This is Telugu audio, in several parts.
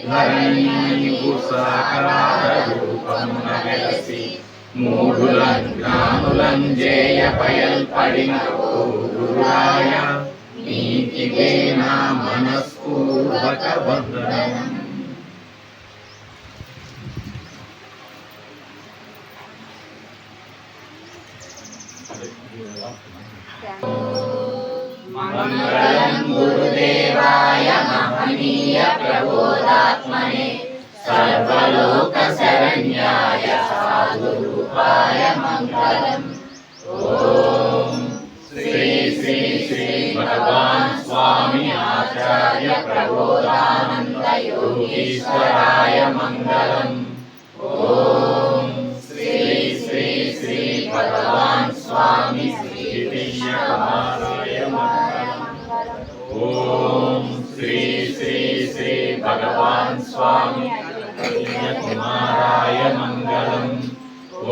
ధరణియు సాకార రూపమున వెలసి మూఢులన్ జ్ఞానులన్ జేయ పయల్పడిన గురురాయ నీకిదే నా మనస్పూర్వక వందనం. మంగళం గురుదేవాయ మహనీయ ప్రబోధాత్మనే సర్వలోక శరణ్యాయ సాధురూపాయ మంగళం. ఓం శ్రీ శ్రీ శ్రీ భగవాన్ స్వామి ఆచార్య ప్రబోధానంద యోగీశ్వరాయ మంగళం. ఓం శ్రీ శ్రీ శ్రీ భగవాన్ స్వామి కుమారాయ మంగళం. ఓం శ్రీ శ్రీ శ్రీ భగవాన్ స్వామి కుమారాయ మంగళం.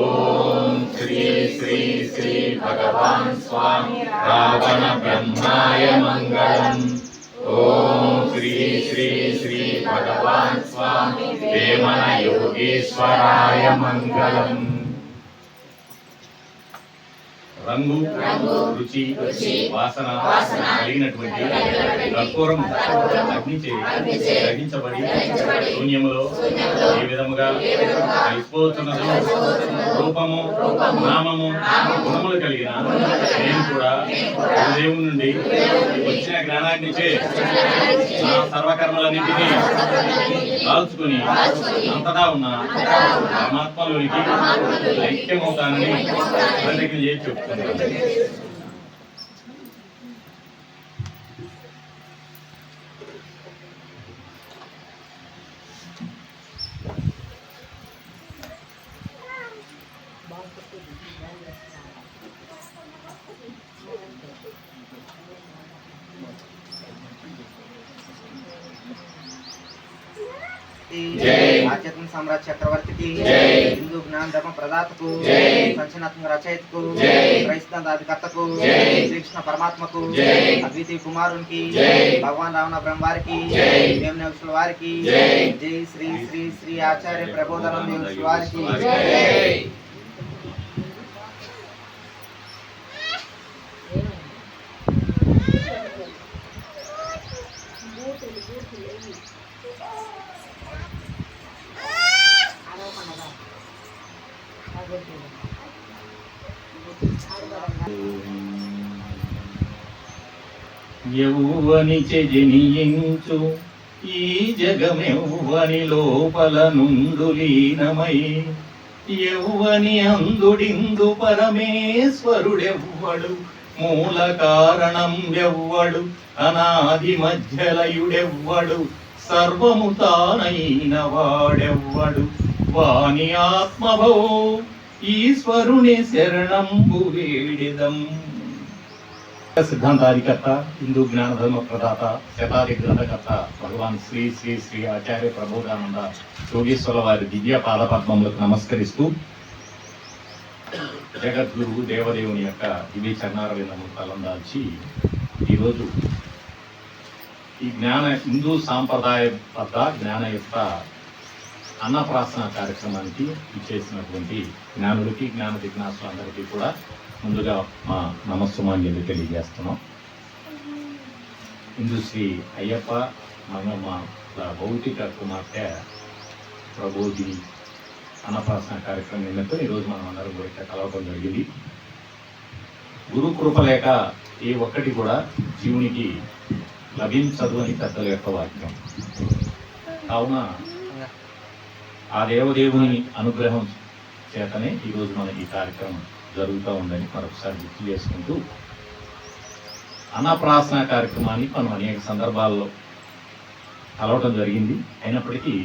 ఓం శ్రీ శ్రీ శ్రీ భగవాన్ స్వామి రావణ బ్రహ్మాయ మంగళం. ఓం శ్రీ శ్రీ శ్రీ భగవాన్ స్వామి వేమన యోగేశ్వరాయ మంగళం. రంగు రుచి వాసన కలిగినటువంటి కర్పూరం అగ్నిచే గ్రహించబడి శూన్యములో ఏ విధముగా కలిసిపోతున్నదో రూపము నామము గుణములు కలిగిన నేను కూడా దేవుని నుండి వచ్చిన జ్ఞానాగ్నిచే నా సర్వకర్మలన్నింటినీ కాల్చుకుని అంతటా ఉన్న పరమాత్మలోనికి ఐక్యమవుతానని ప్రతిజ్ఞ చేసి చెప్తున్నాను. ఆధ్యాత్మిక సామ్రాజ్య చక్రవర్తికి, హిందూ జ్ఞాన ధర్మ ప్రదాతకు, సంచలనాత్మక రచయితకు, క్రైస్తాధికర్తకు, శ్రీకృష్ణ పరమాత్మకు, అద్వితీయ కుమారునికి, భగవాన్ రావణ బ్రహ్మ వారికి, వేమన వారికి, జై శ్రీ శ్రీ శ్రీ ఆచార్య ప్రబోధానంద వారికి. యౌవని జనియించు ఈ జగమెవ్వని లోపల నుండు లీనమై యౌవని అందుడిందు పరమేశ్వరుడెవ్వడు మూల కారణం ఎవ్వడు అనాది మధ్యలయుడెవ్వడు సర్వము తానైన వాడెవ్వడు వాని ఆత్మభో ఈశ్వరుని శరణంబు వేడిదం. సిద్ధాంతాధికర్త, హిందూ జ్ఞాన ధర్మ ప్రదాత, శతాది గ్రంథకర్త భగవాన్ శ్రీ శ్రీ శ్రీ ఆచార్య ప్రబోధానంద యోగేశ్వర వారి దివ్య పాదపద్మములకు నమస్కరిస్తూ జగద్గురువు దేవదేవుని యొక్క దివ్య చరణారవిందము తలందాల్చి ఈరోజు ఈ హిందూ సాంప్రదాయబద్ధ జ్ఞానయుక్త అన్నప్రాసన కార్యక్రమానికి ఇచ్చేసినటువంటి జ్ఞానులకి జ్ఞాన జిజ్ఞాసులందరికీ కూడా ముందుగా మా నమస్సుమాంజలి తెలియజేస్తున్నాం. హిందూ శ్రీ అయ్యప్ప మంగమ్మ భౌతిక కుమార్తె ప్రబోధిని అన్నప్రాసన కార్యక్రమం నిమిత్తం ఈరోజు మనం అందరం కూడా కలవడం జరిగింది. గురు కృప లేక ఏ ఒక్కటి కూడా జీవునికి లభించదు అని పెద్దల యొక్క వాక్యం. కావున ఆ దేవదేవుని అనుగ్రహం చేతనే ఈరోజు మన ఈ కార్యక్రమం జరుగుతూ ఉందని మరొకసారి గుర్తు చేసుకుంటూ అన్నప్రాసన కార్యక్రమాన్ని మనం అనేక సందర్భాల్లో కలవటం జరిగింది. అయినప్పటికీ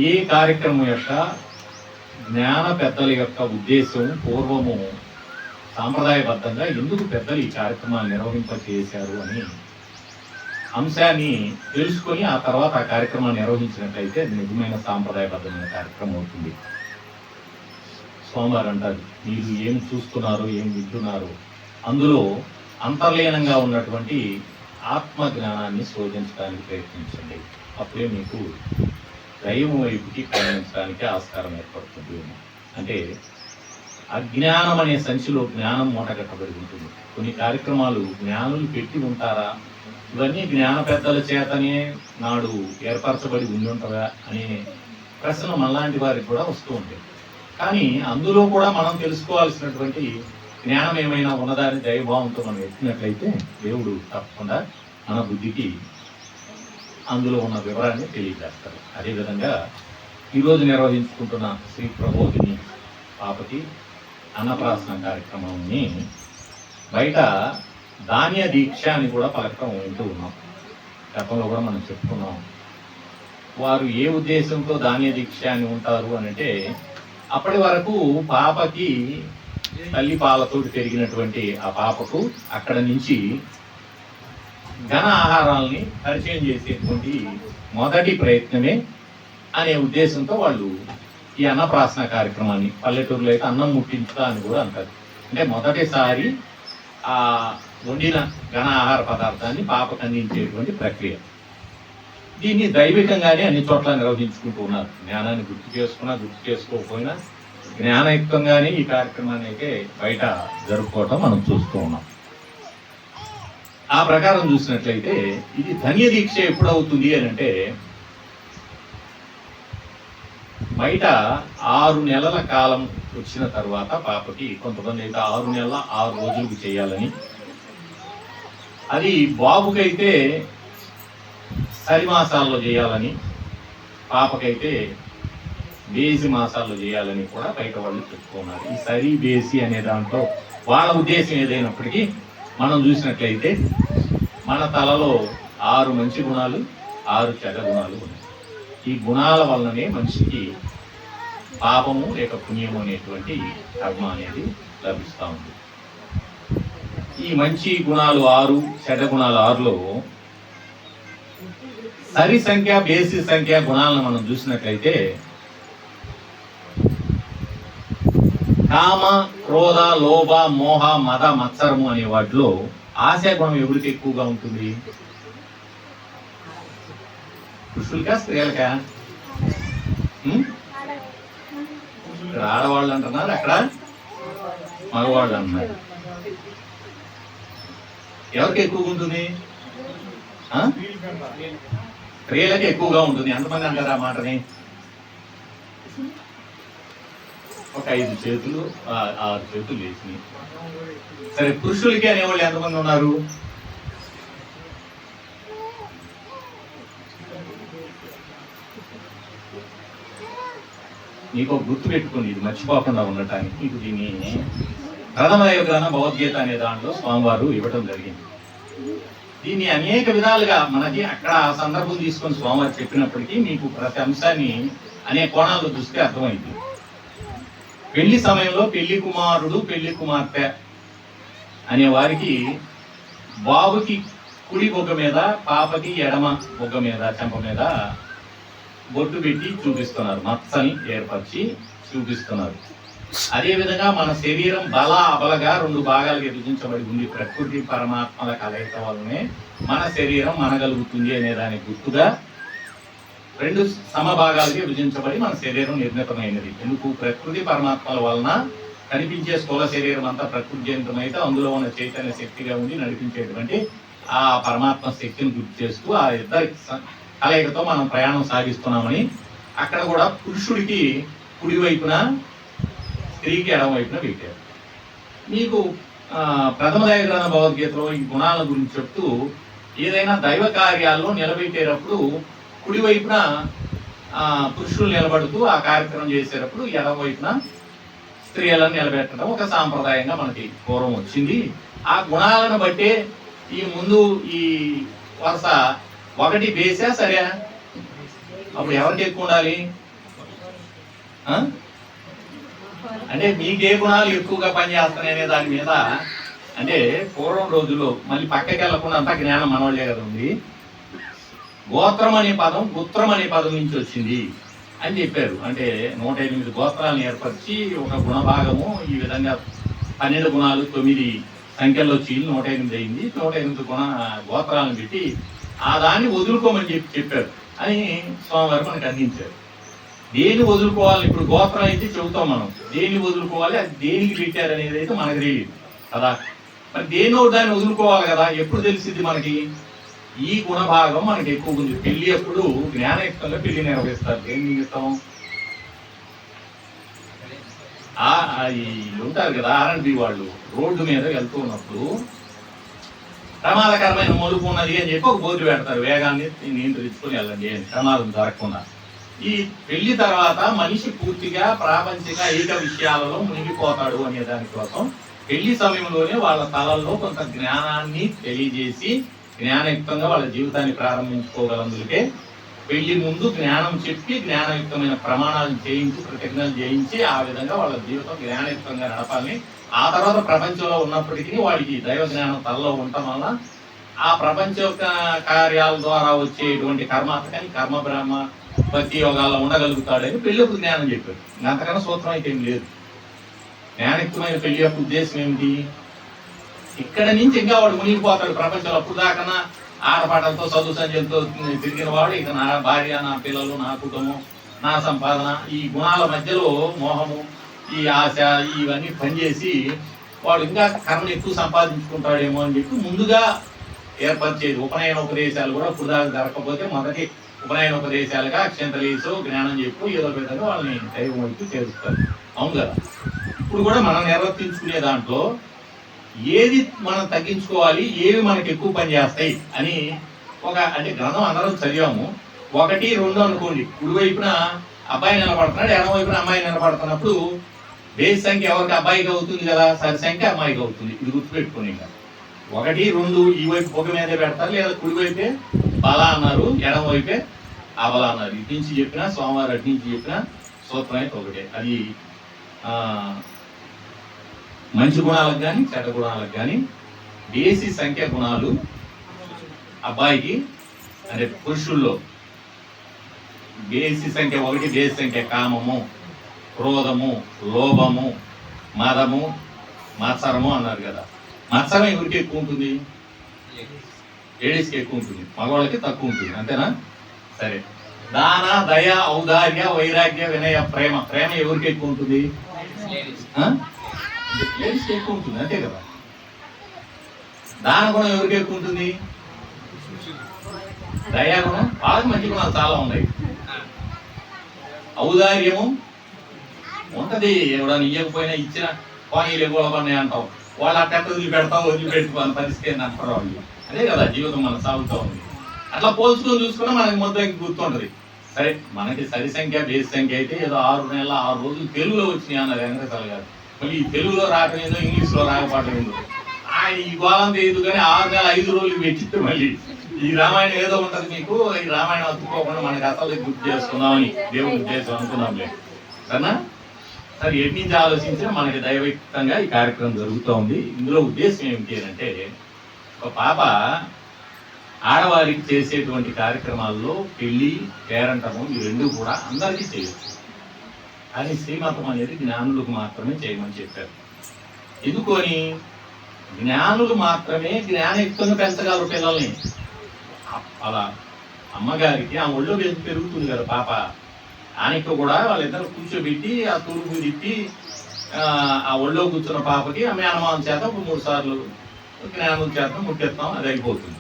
ఏ కార్యక్రమం యొక్క జ్ఞాన పెద్దల యొక్క ఉద్దేశం పూర్వము సాంప్రదాయబద్ధంగా ఎందుకు పెద్దలు ఈ కార్యక్రమాన్ని నిర్వహింపచేశారు అని అంశాన్ని తెలుసుకొని ఆ తర్వాత ఆ కార్యక్రమాన్ని నిర్వహించినట్లయితే అది నిజమైన సాంప్రదాయబద్ధమైన కార్యక్రమం అవుతుంది. స్వామివారు అంటారు, మీరు ఏం చూస్తున్నారు, ఏం వింటున్నారు, అందులో అంతర్లీనంగా ఉన్నటువంటి ఆత్మ జ్ఞానాన్ని శోధించడానికి ప్రయత్నించండి. అప్పుడే మీకు దైవం వైపుకి ప్రయాణించడానికి ఆస్కారం ఏర్పడుతుంది. అంటే అజ్ఞానం అనే సంచిలో జ్ఞానం మూటగట్టబడి ఉంటుంది. కొన్ని కార్యక్రమాలు జ్ఞానులు పెట్టి ఉంటారా, ఇవన్నీ జ్ఞాన పెద్దల చేతనే నాడు ఏర్పరచబడి ఉండి ఉంటుందా అనే ప్రశ్న మనలాంటి వారికి కూడా వస్తూ ఉంటాయి. కానీ అందులో కూడా మనం తెలుసుకోవాల్సినటువంటి జ్ఞానం ఏమైనా ఉన్నదాన్ని దైవభావంతో మనం ఎత్తినట్లయితే దేవుడు తప్పకుండా మన బుద్ధికి అందులో ఉన్న వివరాన్ని తెలియజేస్తారు. అదేవిధంగా ఈరోజు నిర్వహించుకుంటున్న శ్రీ ప్రబోధిని పాపకి అన్నప్రాసన కార్యక్రమాన్ని బయట ధాన్య దీక్ష అని కూడా పలకటం వింటూ ఉన్నాం. గతంలో కూడా మనం చెప్పుకున్నాం. వారు ఏ ఉద్దేశంతో ధాన్య దీక్ష అని ఉంటారు అని అంటే, అప్పటి వరకు పాపకి తల్లి పాలతోటి పెరిగినటువంటి ఆ పాపకు అక్కడ నుంచి ఘన ఆహారాలని పరిచయం చేసేటువంటి మొదటి ప్రయత్నమే అనే ఉద్దేశంతో వాళ్ళు ఈ అన్నప్రాసన కార్యక్రమాన్ని, పల్లెటూరులో అయితే అన్నం ముట్టించుతా అని కూడా అంటారు. అంటే మొదటిసారి ఆ వండిన ఘన ఆహార పదార్థాన్ని పాపకు అందించేటువంటి ప్రక్రియ. దీన్ని దైవికంగానే అన్ని చోట్ల నిర్వహించుకుంటూ ఉన్నారు. జ్ఞానాన్ని గుర్తు చేసుకోకపోయినా జ్ఞానయుక్తంగానే ఈ కార్యక్రమాన్ని అయితే బయట జరుపుకోవటం మనం చూస్తూ ఉన్నాం. ఆ ప్రకారం చూసినట్లయితే ఇది ధన్య దీక్ష ఎప్పుడు అవుతుంది అని అంటే, బయట 6 నెలల కాలం వచ్చిన తర్వాత పాపకి, కొంతమంది అయితే 6 నెలల 6 రోజులకు చేయాలని, అది బాబుకైతే సరి మాసాల్లో చేయాలని, పాపకైతే బేసి మాసాల్లో చేయాలని కూడా బయట వాళ్ళు చెప్పుకున్నారు. ఈ సరి బేసి అనే దాంట్లో వాళ్ళ ఉద్దేశం ఏదైనప్పటికీ మనం చూసినట్లయితే మన తలలో 6 మంచి గుణాలు 6 చెడ్డ గుణాలు ఉన్నాయి. ఈ గుణాల వలననే మనిషికి పాపము లేక పుణ్యము అనేటువంటి కర్మ అనేది లభిస్తూ ఉంది. ఈ మంచి గుణాలు 6, చెడ్డ గుణాలు 6లో సరి సంఖ్య బేసి సంఖ్య గుణాలను మనం చూసినట్లయితే, కామ, క్రోధ, లోభ, మోహ, మద, మత్సరము అనే వాటిలో ఆశా గుణం ఎవరికి ఎక్కువగా ఉంటుంది? పురుషులకా స్త్రీలకా? ఇక్కడ ఆడవాళ్ళు అంటున్నారు, అక్కడ మగవాళ్ళు అంటున్నారు. ఎవరికి ఎక్కువగా ఉంటుంది? స్త్రీలకి ఎక్కువగా ఉంటుంది. ఎంతమంది అంటారు ఆ మాటని? ఒక 5 చేతులు 6 చేతులు వేసినాయి. సరే, పురుషులకి అనేవాళ్ళు ఎంతమంది ఉన్నారు? నీకు ఒక గుర్తు పెట్టుకుని ఇది మర్చిపోకుండా ఉండటానికి మీకు దీన్ని ప్రథమ దైవగ్రంథం భగవద్గీత అనే దాంట్లో స్వామివారు ఇవ్వటం జరిగింది. దీన్ని అనేక విధాలుగా మనకి అక్కడ ఆ సందర్భం తీసుకొని స్వామివారు చెప్పినప్పటికీ మీకు ప్రతి అంశాన్ని అనేక కోణాల్లో చూస్తే అర్థమైంది. పెళ్లి సమయంలో పెళ్లి కుమారుడు పెళ్లి కుమార్తె అనే వారికి బాబుకి కుడి బొగ్గ మీద, పాపకి ఎడమ బొగ్గ మీద, చెంప మీద బొట్టు పెట్టి చూపిస్తున్నారు. మత్సని ఏర్పరిచి చూపిస్తున్నారు. అదేవిధంగా మన శరీరం బల అబలగా 2 భాగాలుగా విభజించబడి ఉంది. ప్రకృతి పరమాత్మల కలయిక వల్లనే మన శరీరం మనగలుగుతుంది అనే దానికి గుర్తుగా 2 సమభాగాలుగా విభజించబడి మన శరీరం నిర్మితమైనది. ఎందుకు? ప్రకృతి పరమాత్మల వలన కనిపించే స్థూల శరీరం అంతా ప్రకృతి జనితమైతే అందులో ఉన్న చైతన్య శక్తిగా ఉండి నడిపించేటువంటి ఆ పరమాత్మ శక్తిని గుర్తు చేస్తూ ఆ ఇద్దరి కలయికతో మనం ప్రయాణం సాగిస్తున్నామని అక్కడ కూడా పురుషుడికి కుడి వైపున, స్త్రీకి ఎడమ వైపున పెట్టారు. మీకు ప్రథమ దైవగ్రంథ భగవద్గీతలో ఈ గుణాల గురించి చెప్తూ ఏదైనా దైవ కార్యాల్లో నిలబెట్టేటప్పుడు కుడి వైపున పురుషులు నిలబడుతూ ఆ కార్యక్రమం చేసేటప్పుడు ఎడమ వైపున స్త్రీలను నిలబెట్టడం ఒక సాంప్రదాయంగా మనకి పూర్వం వచ్చింది. ఆ గుణాలను బట్టే ఈ ముందు ఈ వరుస 1 బేసా సరే? అప్పుడు ఎవరికి ఎక్కువ ఉండాలి? అంటే మీకే గుణాలు ఎక్కువగా పనిచేస్తున్నాయనే దాని మీద, అంటే పూర్వం రోజుల్లో మళ్ళీ పక్కకి వెళ్ళకుండా అంతా జ్ఞానం మనవాళ్ళే కదా ఉంది. గోత్రం అనే పదం గుత్రం అనే పదం నుంచి వచ్చింది అని చెప్పారు. అంటే 108 గోత్రాలను ఏర్పరిచి ఒక గుణభాగము ఈ విధంగా 12 గుణాలు 9 సంఖ్యల్లో చీలు 108 అయింది. 108 గోత్రాలను పెట్టి ఆ దాన్ని వదులుకోమని చెప్పారు. అని స్వామివారు మనకు అందించారు. దేన్ని వదులుకోవాలి, ఇప్పుడు గోత్రం అయితే చెబుతాం మనం, దేన్ని వదులుకోవాలి, అది దేనికి పెట్టారు అనేది అయితే మనకు తెలియదు కదా. మరి దేన్నో దాన్ని వదులుకోవాలి కదా. ఎప్పుడు తెలిసింది మనకి? ఈ గుణభాగం మనకి ఎక్కువ ఉంది. పెళ్లి అప్పుడు జ్ఞానయుక్తంగా పెళ్లి నిర్వహిస్తారు. దేని నిమిత్తం? ఉంటారు కదా R&B వాళ్ళు, రోడ్డు మీద వెళ్తూ ఉన్నప్పుడు ప్రమాదకరమైన మలుపు ఉన్నది అని చెప్పి ఒక బోర్డు పెడతారు, వేగాన్ని నియంత్రించుకొని వెళ్ళండి అని, ప్రమాదం జరగకుండా. ఈ పెళ్లి తర్వాత మనిషి పూర్తిగా ప్రాపంచిక ఏక విషయాలలో మునిగిపోతాడు అనే దానికోసం పెళ్లి సమయంలోనే వాళ్ళ తలల్లో కొంత జ్ఞానాన్ని తెలియజేసి జ్ఞానయుక్తంగా వాళ్ళ జీవితాన్ని ప్రారంభించుకోగలందుకే పెళ్లి ముందు జ్ఞానం చెప్పి జ్ఞానయుక్తమైన ప్రమాణాలను చేయించి ప్రతిజ్ఞలు చేయించి ఆ విధంగా వాళ్ళ జీవితం జ్ఞానయుక్తంగా నడపాలని. ఆ తర్వాత ప్రపంచంలో ఉన్నప్పటికీ వాడికి దైవ జ్ఞానం తలలో ఉండటం వల్ల ఆ ప్రపంచ కార్యాల ద్వారా వచ్చేటువంటి కర్మాత్మకాన్ని కర్మ బ్రహ్మ భక్తి యోగాల్లో ఉండగలుగుతాడని పెళ్లి యొక్క జ్ఞానం చెప్పాడు. అంతకన్నా సూత్రం అయితే ఏం లేదు. జ్ఞానయుక్తమైన పెళ్లి యొక్క ఉద్దేశం ఏమిటి? ఇక్కడ నుంచి ఇంకా వాడు మునిగిపోతాడు ప్రపంచంలో. అప్పుడు దాకన్నా ఆడపాటలతో చదువు సంజలతో తిరిగిన వాడు ఇక నా భార్య, నా పిల్లలు, నా కుటుంబం, నా సంపాదన, ఈ గుణాల మధ్యలో మోహము, ఈ ఆశ, ఇవన్నీ పనిచేసి వాడు ఇంకా కర్మను ఎక్కువ సంపాదించుకుంటాడేమో అని చెప్పి ముందుగా ఏర్పరిచేది ఉపనయన ఉపదేశాలు కూడా ఇప్పుడు దాకా జరగకపోతే మొదటి ఉపనయన ఉపదేశాలుగా అక్షంతలేసు జ్ఞానం చెప్పు ఏదో విధంగా వాళ్ళని దైవం వైపు చేరుస్తారు. అవును కదా. ఇప్పుడు కూడా మనం నిర్వర్తించుకునే దాంట్లో ఏది మనం తగ్గించుకోవాలి, ఏవి మనకి ఎక్కువ పని చేస్తాయి అని అంటే గ్రంథం అందరం చదివాము. 1, 2 అనుకోండి. కుడివైపున అబ్బాయి నిలబడుతున్నాడు, ఎడమ వైపున అమ్మాయి నిలబడుతున్నప్పుడు బేస్ సంఖ్య ఎవరికి అబ్బాయికి అవుతుంది కదా, సరి సంఖ్య అమ్మాయికి అవుతుంది. ఇది గుర్తుపెట్టుకోండి. ఇంకా 1, 2 ఈ వైపు పొగ మీదే పెడతారు, లేదా కుడివైపే బల అన్నారు, ఎడమ వైపే అబల అన్నారు. ఇటు నుంచి చెప్పినా స్వామివారు అటు నుంచి చెప్పినా సూత్రం అయితే ఒకటే. అది మంచి గుణాలకు కానీ చెడ్డ గుణాలకు కానీ బేసి సంఖ్య గుణాలు అబ్బాయికి అంటే పురుషుల్లో బేసి సంఖ్య 1, బేసి సంఖ్య కామము, క్రోధము, లోభము, మదము, మత్సరము అన్నారు కదా. మత్సరం ఎవరికి ఎక్కువ ఉంటుంది? లేడీస్కి ఎక్కువ ఉంటుంది, మగవాళ్ళకి తక్కువ ఉంటుంది. అంతేనా? సరే. దాన, దయ, ఔదార్య, వైరాగ్య, వినయ, ప్రేమ ఎవరికి ఎక్కువ ఉంటుంది? లేడీస్కి ఎక్కువ ఉంటుంది. అంతే కదా. దాన గుణం ఎవరికి ఎక్కువ ఉంటుంది? దయా గుణం, వాళ్ళకి మంచి గుణాలు చాలా ఉన్నాయి. ఔదార్యము ఉంటది, ఎవడని ఇవ్వకపోయినా ఇచ్చిన పోనీలు ఇవ్వబడినాయి అంటాం, వాళ్ళు అట్ట వదిలిపెట్టుకోవాలి పరిస్థితి అని అంటారు వాళ్ళు. అదే కదా జీవితం మన సాగుతూ ఉంది. అట్లా పోల్చుకొని చూసుకున్నా మనకి మొత్తం గుర్తుంటది. సరే, మనకి సరి సంఖ్య బేస్ సంఖ్య అయితే ఏదో 6 నెలల 6 రోజులు తెలుగులో వచ్చినాయి అన్నారు వెంకటేశ్వర గారు. మళ్ళీ ఈ తెలుగులో రావటం ఏందో, ఇంగ్లీష్లో రాకపోవటం ఏందో, ఈ గోళం తెలియదు కానీ 6 నెలల 5 రోజులు పెట్టిస్తే మళ్ళీ ఈ రామాయణం ఏదో ఉంటది మీకు, ఈ రామాయణం అతుక్కోకుండా మనకి అసలు గుర్తు చేసుకుందామని దేవుని ఉద్దేశం అనుకున్నాంలే సరేనా. సరే, ఎటు నుంచి ఆలోచించినా మనకి దైవయుక్తంగా ఈ కార్యక్రమం జరుగుతూ ఉంది. ఇందులో ఉద్దేశం ఏమిటి అంటే, ఒక పాప ఆడవారికి చేసేటువంటి కార్యక్రమాల్లో పెళ్లి, పేరంటము ఈ రెండు కూడా అందరికీ చేయొచ్చు. కానీ శ్రీమతం అనేది జ్ఞానులకు మాత్రమే చేయమని చెప్పారు. ఎందుకని? జ్ఞానులు మాత్రమే జ్ఞానయుక్తంగా పెంచగలరు పిల్లల్ని. అలా అమ్మగారికి ఆ ఒళ్ళో పెరుగుతుంది కదా పాప, ఆయనకు కూడా వాళ్ళిద్దరు కూర్చోబెట్టి ఆ తూర్పు తిప్పి ఆ ఒళ్ళో కూర్చున్న పాపకి ఆ మేనమానం చేత 3 సార్లు జ్ఞానం చేత ముట్టెత్తాం, అది అయిపోతుంది.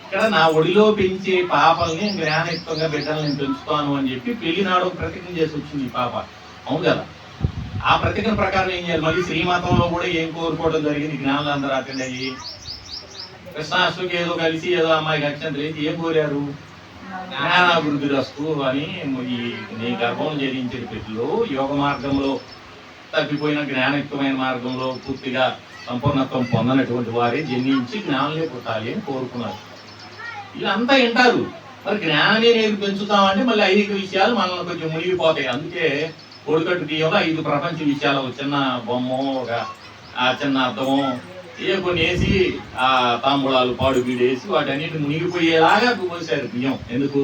ఇక్కడ నా ఒడిలో పెంచే పాపల్ని జ్ఞానయుక్తంగా బిడ్డల్ని పెంచుతాను అని చెప్పి పెళ్లినాడు ప్రతిజ్ఞ చేసి వచ్చింది ఈ పాప. అవును కదా. ఆ ప్రతిజ్ఞ ప్రకారం ఏం చేయాలి? మళ్ళీ శ్రీమతంలో కూడా ఏం కోరుకోవడం జరిగింది? జ్ఞానులు అందరూ అటెండ్ అయ్యి కృష్ణాష్టమికి ఏదో కలిసి ఏదో అమ్మాయికి అక్షంతలు వేసి ఏం కోరారు? జ్ఞానాభివృద్ధి రస్తు అని. నీ గర్భం జరించిన బిడ్డలు యోగ మార్గంలో తప్పిపోయిన జ్ఞానయుక్తమైన మార్గంలో పూర్తిగా సంపూర్ణత్వం పొందనటువంటి వారే జన్మించి జ్ఞానులే పుట్టాలి అని కోరుకున్నారు. వీళ్ళంతా వింటారు. మరి జ్ఞానాన్ని నేను పెంచుతామంటే మళ్ళీ 5 విషయాలు మనల్ని కొంచెం మునిగిపోతాయి. అందుకే కోడికట్టు తీయంలో 5 ప్రపంచ విషయాలు, చిన్న బొమ్మ, ఒక చిన్న అర్థము, కొన్ని వేసి ఆ తాంబూలాలు పాడు బీడేసి వాటన్నిటిని మునిగిపోయేలాగా పోసారు బియ్యం. ఎందుకు?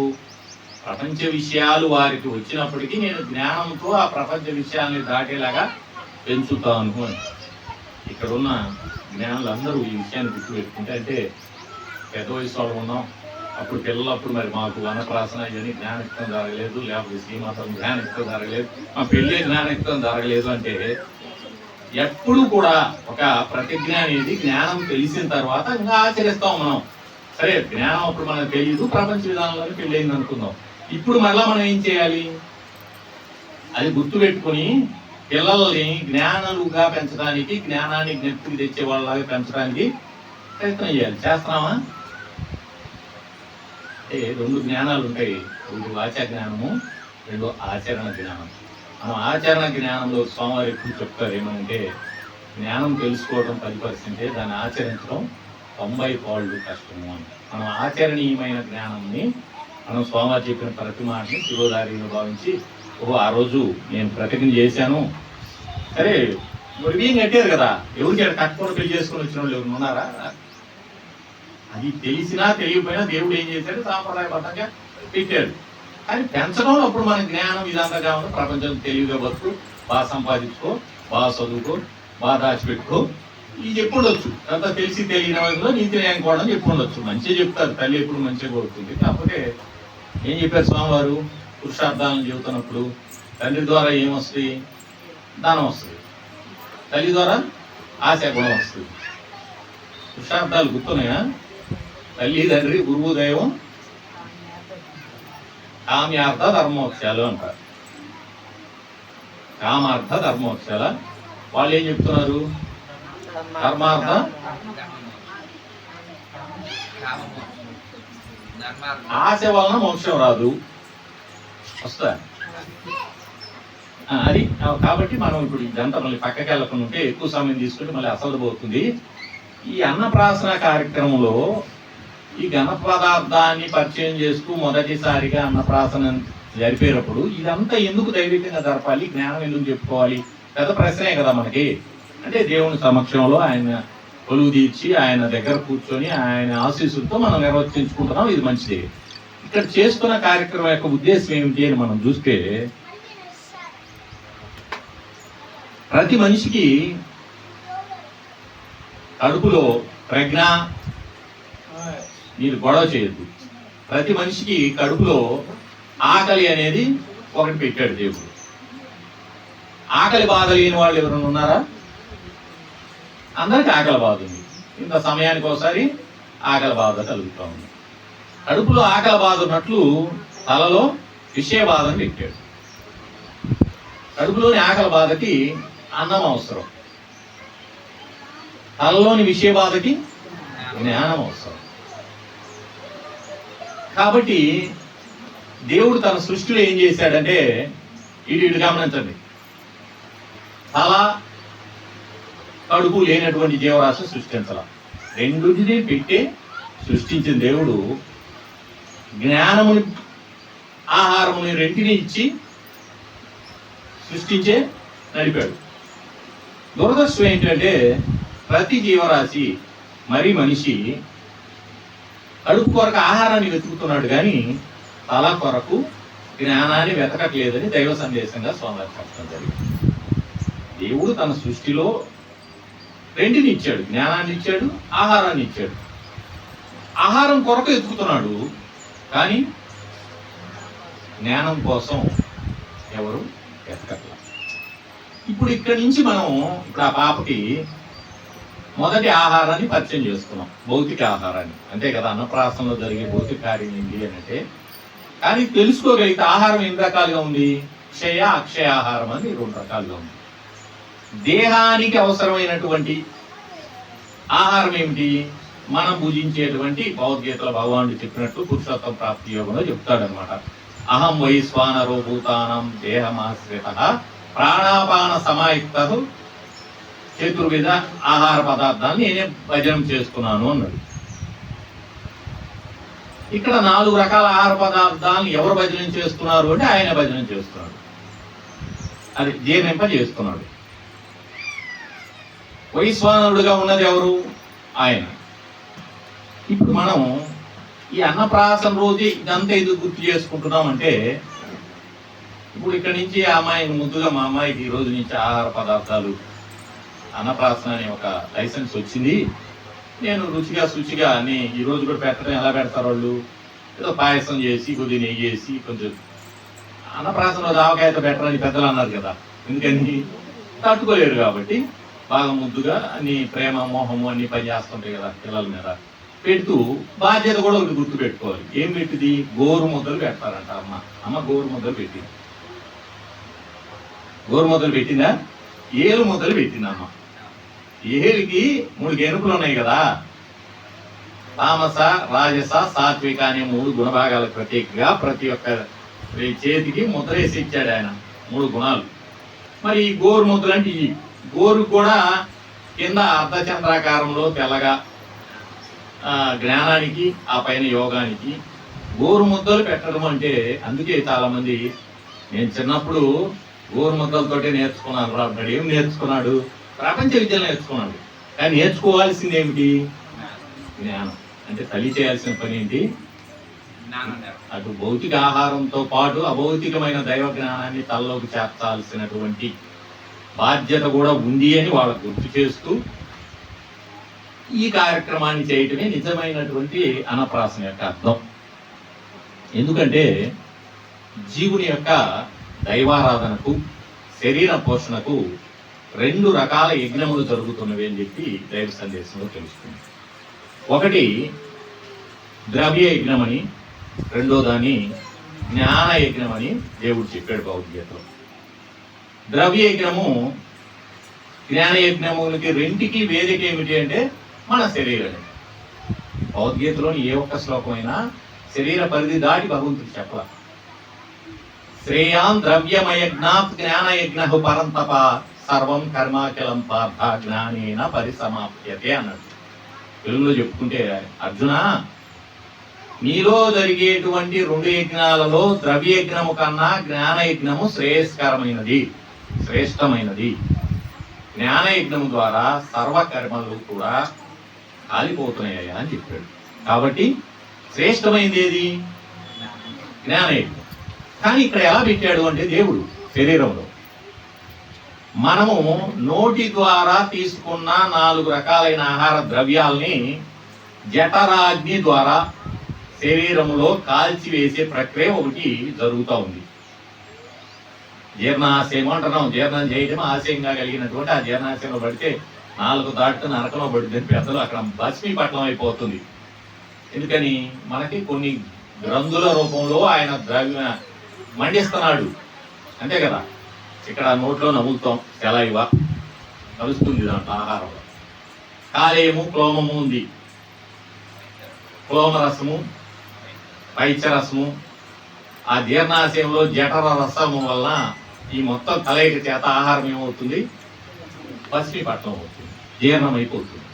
ప్రపంచ విషయాలు వారికి వచ్చినప్పటికీ నేను జ్ఞానంతో ఆ ప్రపంచ విషయాల్ని దాటేలాగా పెంచుతాను అనుకోని. ఇక్కడ ఉన్న జ్ఞానులు అందరూ ఈ విషయాన్ని గుర్తుపెట్టుకుంటే, అంటే పెద్ద వయసు వాళ్ళు ఉన్నాం, అప్పుడు పిల్లలప్పుడు మరి మాకు అన్నప్రాసన ఇవన్నీ జ్ఞానయుక్తం జరగలేదు, లేకపోతే శ్రీమాతం జ్ఞానయుక్తం జరగలేదు, మా పెళ్ళే జ్ఞానయుక్తం జరగలేదు అంటే ఎప్పుడు కూడా ఒక ప్రతిజ్ఞ అనేది జ్ఞానం తెలిసిన తర్వాత ఇంకా ఆచరిస్తాం మనం. సరే జ్ఞానం అప్పుడు మనకు తెలియదు, ప్రపంచ విధానంలోనే పెళ్ళయింది అనుకుందాం. ఇప్పుడు మళ్ళా మనం ఏం చేయాలి? అది గుర్తుపెట్టుకుని పిల్లల్ని జ్ఞానులుగా పెంచడానికి, జ్ఞానాన్ని జ్ఞప్తికి తెచ్చే వాళ్ళలాగా పెంచడానికి ప్రయత్నం చేయాలి. చేస్తున్నామా? అంటే రెండు జ్ఞానాలు ఉంటాయి, ఒకటి వాచా జ్ఞానము, రెండు ఆచరణ జ్ఞానం. మనం ఆచరణ జ్ఞానంలో స్వామివారు ఎప్పుడు చెప్తారు ఏమంటే, జ్ఞానం తెలుసుకోవడం 10%, దాన్ని ఆచరించడం 90 పాళ్ళు కష్టము అని. మనం ఆచరణీయమైన జ్ఞానాన్ని మనం స్వామివారు చెప్పిన ప్రతి మాటని శిరోధారిని భావించి, ఓహో ఆ రోజు నేను ప్రతిజ్ఞ చేశాను, సరే మరి బియ్యం కట్టారు కదా, ఎవరికి కట్టుకొని పెళ్లి చేసుకొని వచ్చిన వాళ్ళు ఎవరు ఉన్నారా? అది తెలిసినా తెలియకపోయినా దేవుడు ఏం చేశాడు, సాంప్రదాయబద్ధంగా పెట్టాడు. కానీ పెంచడంలో అప్పుడు మన జ్ఞానం ఇదంతా కావాలి, ప్రపంచం తెలివిగా బతుకు, బాగా సంపాదించుకో, బాగా చదువుకో, బాగా దాచిపెట్టుకో, ఇది చెప్పుండొచ్చు. అంతా తెలిసి తెలియని వయసులో నీతి న్యాయం కూడా చెప్పుండొచ్చు. మంచిగా చెప్తారు, తల్లి ఎప్పుడు మంచిగా కోరుతుంది. కాకపోతే ఏం చెప్పారు స్వామివారు? పురుషార్థాలను చెబుతున్నప్పుడు తండ్రి ద్వారా ఏమొస్తుంది? దానం వస్తుంది. తల్లి ద్వారా ఆశ గుణం వస్తుంది. పురుషార్థాలు గుర్తున్నాయా? తల్లి, తండ్రి, గురువు, దైవం, కామ్యార్థ ధర్మోక్షాలు అంటారు. కామార్థ ధర్మోక్షాల వాళ్ళు ఏం చెప్తున్నారు? ధర్మార్థ ఆశ వలన మోక్షం రాదు, వస్తా అది. కాబట్టి మనం ఇప్పుడు ఇదంతా మళ్ళీ పక్కకి వెళ్ళకుండా ఉంటే ఎక్కువ సమయం తీసుకుంటే మళ్ళీ అసలు పోతుంది. ఈ అన్నప్రాసన కార్యక్రమంలో ఈ ఘన పదార్థాన్ని పరిచయం చేస్తూ మొదటిసారిగా అన్నప్రాసన జరిపేటప్పుడు ఇదంతా ఎందుకు దైవికంగా జరపాలి, జ్ఞానం ఎందుకు చెప్పుకోవాలి, పెద్ద ప్రశ్నే కదా మనకి. అంటే దేవుని సమక్షంలో ఆయన కొలువు తీర్చి ఆయన దగ్గర కూర్చొని ఆయన ఆశీస్సులతో మనం నిర్వర్తించుకుంటున్నాం, ఇది మంచిది. ఇక్కడ చేస్తున్న కార్యక్రమం యొక్క ఉద్దేశం ఏమిటి అని మనం చూస్తే, ప్రతి మనిషికి కడుపులో ప్రజ్ఞ, మీరు గొడవ చేయొద్దు, ప్రతి మనిషికి కడుపులో ఆకలి అనేది ఒకటి పెట్టాడు దేవుడు. ఆకలి బాధ లేని వాళ్ళు ఎవరైనా ఉన్నారా? అందరికి ఆకలి బాధ ఉంది. ఇంత సమయానికి ఒకసారి ఆకలి బాధ కలుగుతూ ఉంది. కడుపులో ఆకలి బాధ ఉన్నట్లు తలలో విషయ బాధను పెట్టాడు. కడుపులోని ఆకలి బాధకి అన్నం అవసరం, తలలోని విషయ బాధకి జ్ఞానం అవసరం. కాబట్టి దేవుడు తన సృష్టిలో ఏం చేశాడంటే, ఇటు గమనించండి, తల కడుపు లేనటువంటి జీవరాశి సృష్టించాల, రెండుని పెట్టి సృష్టించిన దేవుడు జ్ఞానముని ఆహారముని రెంటిని ఇచ్చి సృష్టించే నడిపాడు. దురదృష్టం ఏంటంటే ప్రతి జీవరాశి మరి మనిషి కడుపు కొరకు ఆహారాన్ని వెతుకుతున్నాడు కానీ తల కొరకు జ్ఞానాన్ని వెతకట్లేదని దైవ సందేశంగా స్వామి చెప్పడం జరిగింది. దేవుడు తన సృష్టిలో రెండిని ఇచ్చాడు, జ్ఞానాన్ని ఇచ్చాడు, ఆహారాన్ని ఇచ్చాడు. ఆహారం కొరకు ఎత్తుకుతున్నాడు కానీ జ్ఞానం కోసం ఎవరు ఎతకట్ల. ఇప్పుడు ఇక్కడి నుంచి మనం ఇప్పుడు ఆ పాపకి మొదటి ఆహారాన్ని పరిచయం చేసుకున్నాం, భౌతిక ఆహారాన్ని, అంతే కదా. అన్నప్రాసనలో జరిగే భౌతిక కార్యం ఏంటి అని అంటే, కానీ తెలుసుకోగలిగితే ఆహారం ఎన్ని రకాలుగా ఉంది? క్షయ, అక్షయ ఆహారం అని 2 రకాలుగా ఉంది. దేహానికి అవసరమైనటువంటి ఆహారం ఏమిటి? మనం భుజించేటువంటి భగవద్గీతలో భగవానుడు చెప్పినట్టు పురుషోత్తమ ప్రాప్తి యోగంలో చెప్తాడనమాట. అహం వైశ్వానరో భూతానం దేహమాశ్రిత ప్రాణాపాన సమాయుక్త చతుర్విధ ఆహార పదార్థాన్ని నేనే భజనం చేసుకున్నాను అన్నాడు. ఇక్కడ 4 రకాల ఆహార పదార్థాలను ఎవరు భజనం చేస్తున్నారు అంటే ఆయన భజనం చేస్తున్నాడు, అది జీర్ణింప చేస్తున్నాడు. వైశ్వానరుడుగా ఉన్నది ఎవరు? ఆయన. ఇప్పుడు మనం ఈ అన్నప్రాసన రోజు ఇదంతా ఎందుకు గుర్తు చేసుకుంటున్నామంటే, ఇప్పుడు ఇక్కడి నుంచి ఆ అమ్మాయిని ముద్దుగా, మా అమ్మాయికి ఈ రోజు నుంచి ఆహార పదార్థాలు అన్నప్రాసన అనే ఒక లైసెన్స్ వచ్చింది, నేను రుచిగా శుచిగా అన్ని ఈ రోజు కూడా పెట్టడం ఎలా పెడతారు వాళ్ళు ఏదో పాయసం చేసి కొద్దిగా నెయ్యి వేసి కొంచెం అన్నప్రాసంలో ఆవకాయతో బెటర్ అని పెద్దలు అన్నారు కదా, ఎందుకని తట్టుకోలేరు కాబట్టి బాగా ముద్దుగా అన్ని ప్రేమ మోహము అన్ని పని చేస్తుంటాయి కదా పిల్లల మీద పెడుతూ బాధ్యత కూడా ఒకటి గుర్తు పెట్టుకోవాలి. ఏం పెట్టింది? గోరు ముద్దలు పెడతారంట అమ్మ గోరు ముద్దలు పెట్టింది. గోరు ముద్దలు పెట్టిందా? ఏలు ముద్దలు పెట్టింది అమ్మ. ఏలికి 3 గెనుపులు ఉన్నాయి కదా, తామస రాజస సాత్విక అనే 3 గుణభాగాలకు ప్రత్యేకంగా ప్రతి ఒక్క చేతికి ముద్ర వేసి ఇచ్చాడు ఆయన 3 గుణాలు. మరి ఈ గోరు ముద్దలు అంటే ఈ గోరు కూడా కింద అర్ధచంద్రాకారంలో తెల్లగా జ్ఞానానికి ఆ పైన యోగానికి గోరు ముద్దలు పెట్టడం అంటే. అందుకే చాలా మంది నేను చిన్నప్పుడు గోరు ముద్దలతోటే నేర్చుకున్నాను రా అన్నాడు. ఏం నేర్చుకున్నాడు? ప్రపంచ విద్యలు నేర్చుకున్నాడు. కానీ నేర్చుకోవాల్సింది ఏమిటి? జ్ఞానం. అంటే తల్లి చేయాల్సిన పని ఏంటి? అటు భౌతిక ఆహారంతో పాటు అభౌతికమైన దైవ జ్ఞానాన్ని తలలోకి చేర్చాల్సినటువంటి బాధ్యత కూడా ఉంది అని వాళ్ళకు గుర్తు చేస్తూ ఈ కార్యక్రమాన్ని చేయటమే నిజమైనటువంటి అన్నప్రాసన యొక్క అర్థం. ఎందుకంటే జీవుని యొక్క దైవారాధనకు శరీర పోషణకు 2 రకాల యజ్ఞములు జరుగుతున్నవి అని చెప్పి దైవ సందేశంలో తెలుస్తుంది. ఒకటి ద్రవ్య యజ్ఞమని, రెండో దాన్ని జ్ఞాన యజ్ఞమని దేవుడు చెప్పాడు భగవద్గీతలో. ద్రవ్య యజ్ఞము జ్ఞాన యజ్ఞములకి రెంటికి వేదిక ఏమిటి అంటే మన శరీరం. భగవద్గీతలోని ఏ ఒక్క శ్లోకమైనా శరీర పరిధి దాటి భగవంతుడు చెప్పాల. శ్రేయాన్ ద్రవ్యమయజ్ఞాత్ జ్ఞానయజ్ఞ పరంతప సర్వం కర్మాచలం పార్థ జ్ఞానేన పరిసమాప్యతే అన్నాడు. తెలుగులో చెప్పుకుంటే, అర్జున నీలో జరిగేటువంటి 2 యజ్ఞాలలో ద్రవ్య యజ్ఞము కన్నా జ్ఞాన యజ్ఞము శ్రేష్టమైనది. జ్ఞాన యజ్ఞము ద్వారా సర్వకర్మలు కూడా కాలిపోతున్నాయా అని చెప్పాడు. కాబట్టి శ్రేష్టమైనది ఏది? జ్ఞానయజ్ఞం. కానీ ఇక్కడ ఎలా పెట్టాడు అంటే దేవుడు శరీరంలో మనము నోటి ద్వారా తీసుకున్న 4 రకాలైన ఆహార ద్రవ్యాల్ని జఠరాగ్ని ద్వారా శరీరంలో కాల్చివేసే ప్రక్రియ ఒకటి జరుగుతూ ఉంది. జీర్ణాశయం అంటున్నాం. జీర్ణం చేయడం ఆశయంగా కలిగినటువంటి ఆ జీర్ణాశయంలో పడితే 4 దాటుకు నరకంలో పడుతుంది. పెద్దలు అక్కడ భస్మీపట్నం అయిపోతుంది. ఎందుకని? మనకి కొన్ని గ్రంథుల రూపంలో ఆయన ద్రవ్య మండిస్తున్నాడు, అంతే కదా. ఇక్కడ నోట్లో నములుతాం, సెలైవ కలుస్తుంది దాంట్లో ఆహారంలో. కాలేయము క్లోమము ఉంది. క్లోమరసము పైచరసము ఆ జీర్ణాశయంలో జఠర రసము వలన ఈ మొత్తం కలయిక చేత ఆహారం ఏమవుతుంది? భస్మీపట్నం అవుతుంది, జీర్ణం అయిపోతుంది.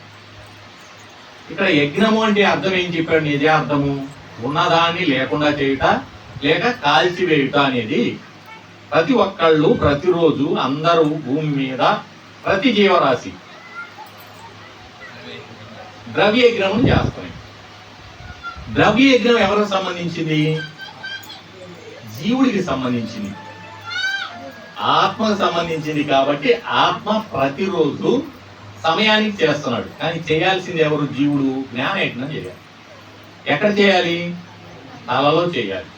ఇక్కడ యజ్ఞము అంటే అర్థం ఏం చెప్పాడు? నిజే అర్థము ఉన్నదాన్ని లేకుండా చేయుట లేక కాల్చివేయుట అనేది ప్రతి ఒక్కళ్ళు ప్రతిరోజు అందరూ భూమి మీద ప్రతి జీవరాశి ద్రవ్య యజ్ఞం చేస్తున్నాయి. ద్రవ్య యజ్ఞం ఎవరికి సంబంధించింది? జీవుడికి సంబంధించింది, ఆత్మకు సంబంధించింది. కాబట్టి ఆత్మ ప్రతిరోజు సమయానికి చేస్తున్నాడు. కానీ చేయాల్సింది ఎవరు? జీవుడు. జ్ఞాన యజ్ఞం చేయాలి. ఎక్కడ చేయాలి? తలలో చేయాలి.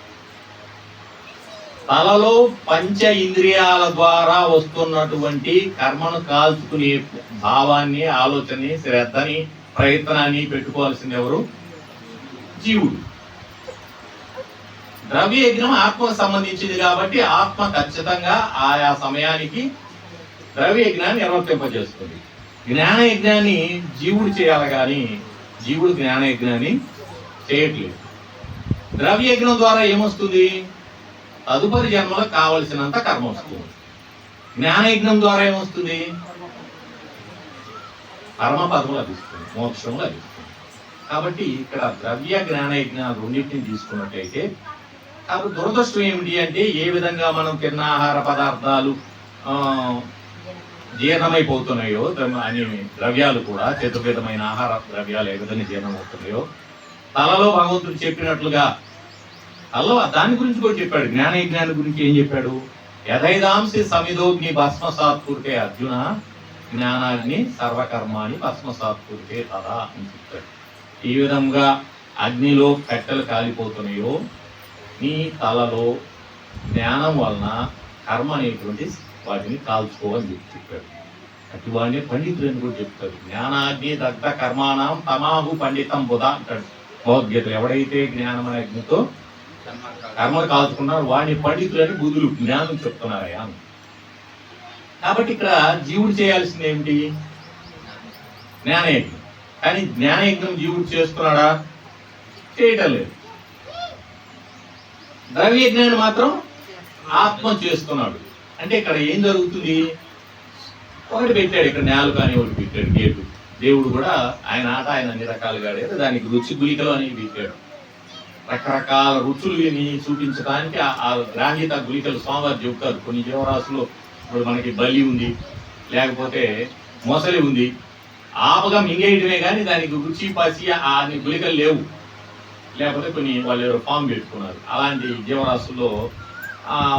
తలలో పంచ ఇంద్రియాల ద్వారా వస్తున్నటువంటి కర్మను కాల్చుకునే భావాన్ని, ఆలోచనని, శ్రద్ధని, ప్రయత్నాన్ని పెట్టుకోవాల్సింది ఎవరు? జీవుడు. ద్రవ్య యజ్ఞం ఆత్మకు సంబంధించింది కాబట్టి ఆత్మ ఖచ్చితంగా ఆయా సమయానికి ద్రవ్య యజ్ఞాన్ని నిర్వర్తింపజేస్తుంది. జ్ఞాన యజ్ఞాన్ని జీవుడు చేయాలి, కానీ జీవుడు జ్ఞాన యజ్ఞాన్ని చేయట్లేదు. ద్రవ్య యజ్ఞం ద్వారా ఏమొస్తుంది? తదుపరి జన్మలో కావలసినంత కర్మ వస్తుంది. జ్ఞానయజ్ఞం ద్వారా ఏమొస్తుంది? పరమపదము లభిస్తుంది, మోక్షము లభిస్తుంది. కాబట్టి ఇక్కడ ద్రవ్య జ్ఞానయజ్ఞాలు రెండింటిని తీసుకున్నట్టయితే, కాబట్టి దురదృష్టం ఏమిటి అంటే ఏ విధంగా మనం తిన్న ఆహార పదార్థాలు జీర్ణమైపోతున్నాయో అన్ని ద్రవ్యాలు కూడా చతుర్విధమైన ఆహార ద్రవ్యాలు ఏ విధంగా జీర్ణమవుతున్నాయో తలలో భగవంతుడు చెప్పినట్లుగా అల్లో దాని గురించి కూడా చెప్పాడు. జ్ఞానయజ్ఞాని గురించి ఏం చెప్పాడు? యథైదాంసి సమిదోగ్ని భస్మసాత్కురికే అర్జున జ్ఞానాగ్ని సర్వకర్మాని భస్మసాత్కురికే తదా అని చెప్పాడు. ఈ విధంగా అగ్నిలో కట్టెలు కాలిపోతున్నాయో నీ తలలో జ్ఞానం వలన కర్మ అనేటువంటి వాటిని కాల్చుకో అని చెప్పాడు. అటు వాడిని పండితులు అని కూడా చెప్తారు. జ్ఞానాగ్ని దగ్ధ కర్మాణం తమాహు పండితం బుధ అంటాడు భగవద్గీత. ఎవడైతే జ్ఞానం అనే అగ్నితో కర్మలు కాల్చుకున్నారో వాడిని పండితులని బుధులు జ్ఞానం చెప్తున్నారయ్యా. కాబట్టి ఇక్కడ జీవుడు చేయాల్సింది ఏమిటి? జ్ఞానయజ్ఞం. కానీ జ్ఞానయజ్ఞం జీవుడు చేస్తున్నాడా? చేయటం లేదు. ద్రవ్యజ్ఞాన్ని మాత్రం ఆత్మ చేస్తున్నాడు. అంటే ఇక్కడ ఏం జరుగుతుంది? ఒకటి పెట్టాడు, ఇక్కడ నేల కానీ ఒకటి పెట్టాడు గేటు. దేవుడు కూడా ఆయన ఆట ఆయన అన్ని రకాలుగా ఆడాడు. దానికి రుచి గులికలు అనేవి పెట్టాడు. రకరకాల రుచులని చూపించడానికి ఆ గ్రాహ్యత గులికలు స్వామివారు చెబుతారు. కొన్ని జీవరాశులు ఇప్పుడు మనకి బలి ఉంది, లేకపోతే మొసలి ఉంది, ఆపగా మింగేయటమే కానీ దానికి రుచి పసి అన్ని గులికలు లేవు. లేకపోతే కొన్ని వాళ్ళు ఎవరు ఫామ్ పెట్టుకున్నారు. అలాంటి జీవరాశుల్లో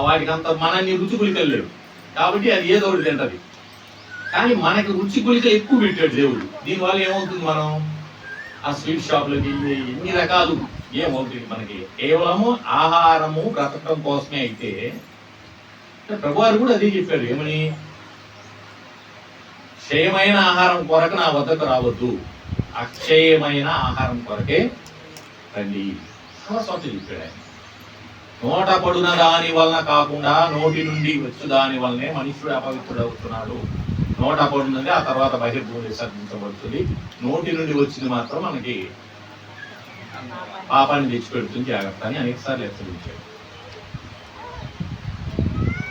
వాటికి అంత మనన్ని రుచి గులికలు లేవు కాబట్టి అది ఏదో ఒకటి తింటది. కానీ మనకి రుచి గులికలు ఎక్కువ పెట్టాడు దేవుడు. దీనివల్ల ఏమవుతుంది? మనం ఆ స్వీట్ షాప్లోకి వెళ్ళి ఎన్ని రకాలు ఏమవుతుంది? మనకి కేవలము ఆహారము బ్రతకడం కోసమే అయితే ప్రభువారు కూడా అదే చెప్పారు. ఏమని? క్షయమైన ఆహారం కొరకు నా వద్దకు రావద్దు, అక్షయమైన ఆహారం కొరకే రండి స్వత చెప్పాడు ఆయన. నోట పడున దాని వలన కాకుండా నోటి నుండి వచ్చు దాని వల్లనే మనుషుడు అపవిత్రుడవుతున్నాడు. నోట పడున్నది, ఆ తర్వాత బహిర్భూమి విసర్జించబడుతుంది. నోటి నుండి వచ్చింది మాత్రం మనకి పాపాన్ని తెచ్చిపెడుతుంది, జాగ్రత్త అని అనేకసార్లు హెచ్చరించాడు.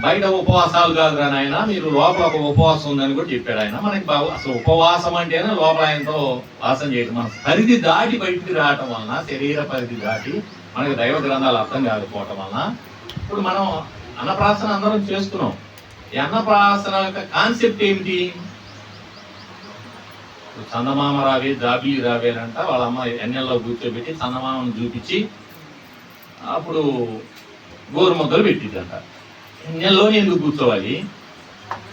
బయట ఉపవాసాలు కాదురా నాయన, మీరు లోపల ఒక ఉపవాసం ఉందని కూడా చెప్పాడు ఆయన. మనకి అసలు ఉపవాసం అంటేనే లోపల ఆయనతో వాసం చేయడం. మన పరిధి దాటి బయటికి రావటం వలన, శరీర పరిధి దాటి మనకి దైవ గ్రంథాలు అర్థం కాకపోవటం వలన ఇప్పుడు మనం అన్నప్రాసన అందరం చేస్తున్నాం. ఈ అన్నప్రాసన యొక్క కాన్సెప్ట్ ఏమిటి? చందమామ రావే, జాబిలి రావేనంట వాళ్ళ అమ్మ ఎన్నెల్లో కూర్చోబెట్టి చందమామను చూపించి అప్పుడు గోరుముద్దలు పెట్టిందంట. ఎన్నెల్లోనే ఎందుకు కూర్చోవాలి?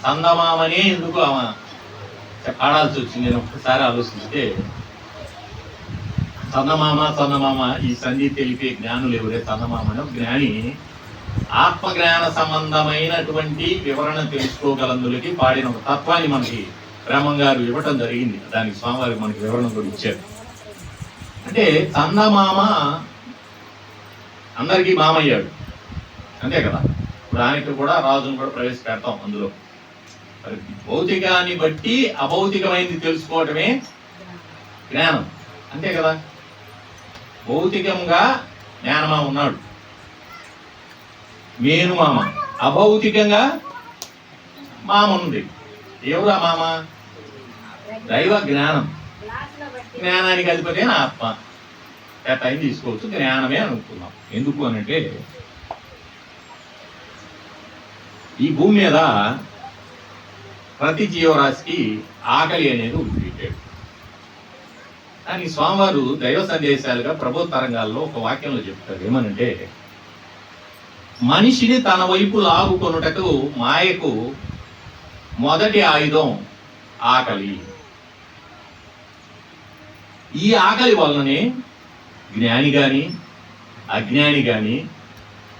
చందమామనే ఎందుకు ఆమె పాడాల్సి వచ్చింది? నేను ఒక్కసారి ఆలోచిస్తే చందమామ ఈ సంధి తెలిపే జ్ఞానులు ఎవరే? చందమామ జ్ఞాని ఆత్మజ్ఞాన సంబంధమైనటువంటి వివరణ తెలుసుకోగలందులకి పాడిన ఒక తత్వాన్ని మనకి బ్రహ్మంగారు ఇవ్వటం జరిగింది. దానికి స్వామివారికి మనకి వివరణ కూడా ఇచ్చారు. అంటే చందమామ అందరికీ మామయ్యాడు, అంతే కదా. ఇప్పుడు ఆయనకు కూడా రాజును కూడా ప్రవేశపెడతాం అందులో. భౌతికాన్ని బట్టి అభౌతికమైనది తెలుసుకోవటమే జ్ఞానం, అంతే కదా. భౌతికంగా జ్ఞానమా ఉన్నాడు, మేనుమామ. అభౌతికంగా మామ ఉంది. ఎవరా మామ? దైవ జ్ఞానం. జ్ఞానానికి అధిపతి ఆత్మ. టైం తీసుకోవచ్చు, జ్ఞానమే అనుకుందాం. ఎందుకు అనంటే ఈ భూమి మీద ప్రతి జీవరాశికి ఆకలి అనేది పెట్టాడు. కానీ స్వామివారు దైవ సందేశాలుగా ప్రభు తరంగాల్లో ఒక వాక్యంలో చెప్తారు. ఏమనంటే, మనిషిని తన వైపు లాగుకొనుటకు మాయకు మొదటి ఆయుధం ఆకలి. ఈ ఆకలి వలననే జ్ఞాని గాని, అజ్ఞాని గాని,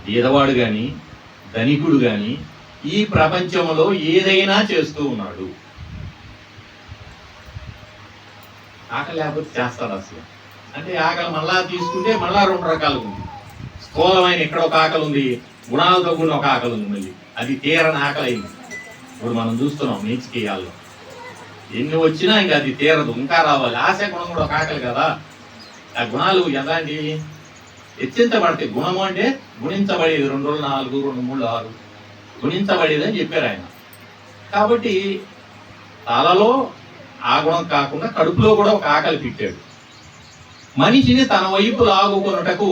బీదవాడు గాని, ధనికుడు గాని ఈ ప్రపంచంలో ఏదైనా చేస్తూ ఉన్నాడు. ఆకలి లేకపోతే చేస్తాడు అసలు. అంటే ఆకలి మళ్ళా తీసుకుంటే మళ్ళా రెండు రకాలు ఉంది. స్థూలమైన ఇక్కడ ఒక ఆకలి ఉంది, గుణాలతో కూడిన ఒక ఆకలి ఉంది. మళ్ళీ అది తీరని ఆకలి అయింది. ఇప్పుడు మనం చూస్తున్నాం నీచికేయాల్లో ఎన్ని వచ్చినా ఇంకా అది తీరదు, ఇంకా రావాలి. ఆశ గుణం కూడా ఒక ఆకలి కదా. ఆ గుణాలు ఎలాంటి హెచ్చించబడతాయి. గుణము అంటే గుణించబడేది 2 2 4 2 3 6 గుణించబడేది అని చెప్పారు ఆయన. కాబట్టి తలలో ఆ గుణం కాకుండా కడుపులో కూడా ఒక ఆకలి పెట్టాడు. మనిషిని తన వైపు లాగుకొనుటకు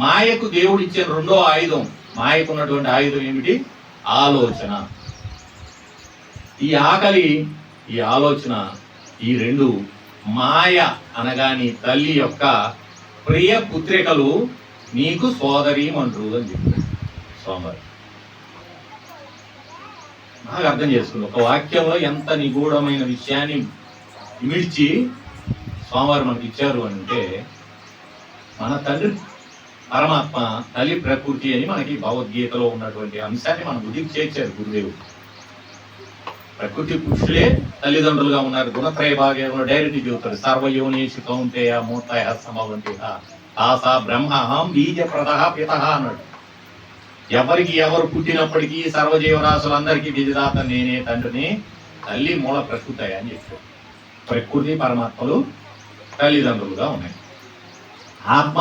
మాయకు దేవుడు ఇచ్చిన రెండో ఆయుధం. మాయకు ఉన్నటువంటి ఆయుధం ఏమిటి? ఆలోచన. ఈ ఆకలి, ఈ ఆలోచన, ఈ రెండు మాయ అనగాని తల్లి యొక్క ప్రియ పుత్రికలు నీకు సోదరీమణులు అని చెప్పారు స్వామివారు. బాగా అర్థం చేసుకుంది. ఒక వాక్యంలో ఎంత నిగూఢమైన విషయాన్ని ఇమిడ్చి స్వామివారు మనకి ఇచ్చారు అంటే, మన తండ్రి పరమాత్మ, తల్లి ప్రకృతి అని మనకి భగవద్గీతలో ఉన్నటువంటి అంశాన్ని మన బుద్ధికి చేర్చారు గురుదేవుడు. ప్రకృతి పురుషులే తల్లిదండ్రులుగా ఉన్నారు. గుణత్రయ భాగంలో డైరెక్ట్ చెబుతారు, సర్వయోనేషు కౌంతేయ మూర్తయ సమవంతి తాసా బ్రహ్మహం బీజ ప్రదహ పితహ అన్నాడు. ఎవరికి ఎవరు పుట్టినప్పటికీ సర్వజీవరాశులందరికీ బీజదాత నేనే, తండ్రిని, తల్లి మూల ప్రకృతి అని చెప్పారు. ప్రకృతి పరమాత్మలు తల్లిదండ్రులుగా ఉన్నాయి. ఆత్మ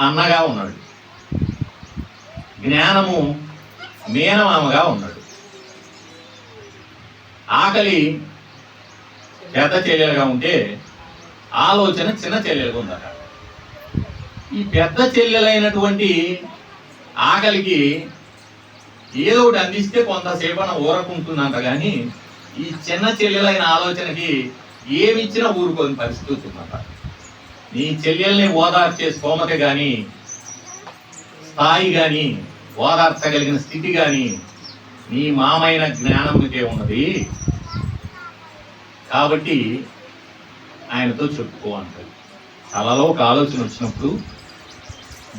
అన్నగా ఉన్నాడు. జ్ఞానము మేనమామగా ఉన్నాడు. ఆకలి పెద్ద చెల్లెలుగా ఉంటే ఆలోచన చిన్న చెల్లెలుగా ఉందట. ఈ పెద్ద చెల్లెలైనటువంటి ఆకలికి ఏదో ఒకటి అందిస్తే కొంతసేపన ఊరకుంటుందంట, కానీ ఈ చిన్న చెల్లెలైన ఆలోచనకి ఏమిచ్చినా ఊరుకోని పరిస్థితి ఉంటుందట. నీ చెల్లెల్ని ఓదార్చే స్తోమత కానీ, స్థాయి కానీ, ఓదార్చగలిగిన స్థితి కానీ నీ మామైన జ్ఞానమునికే ఉన్నది. కాబట్టి ఆయనతో చెప్పుకో అంటారు. కలలో ఒక ఆలోచన వచ్చినప్పుడు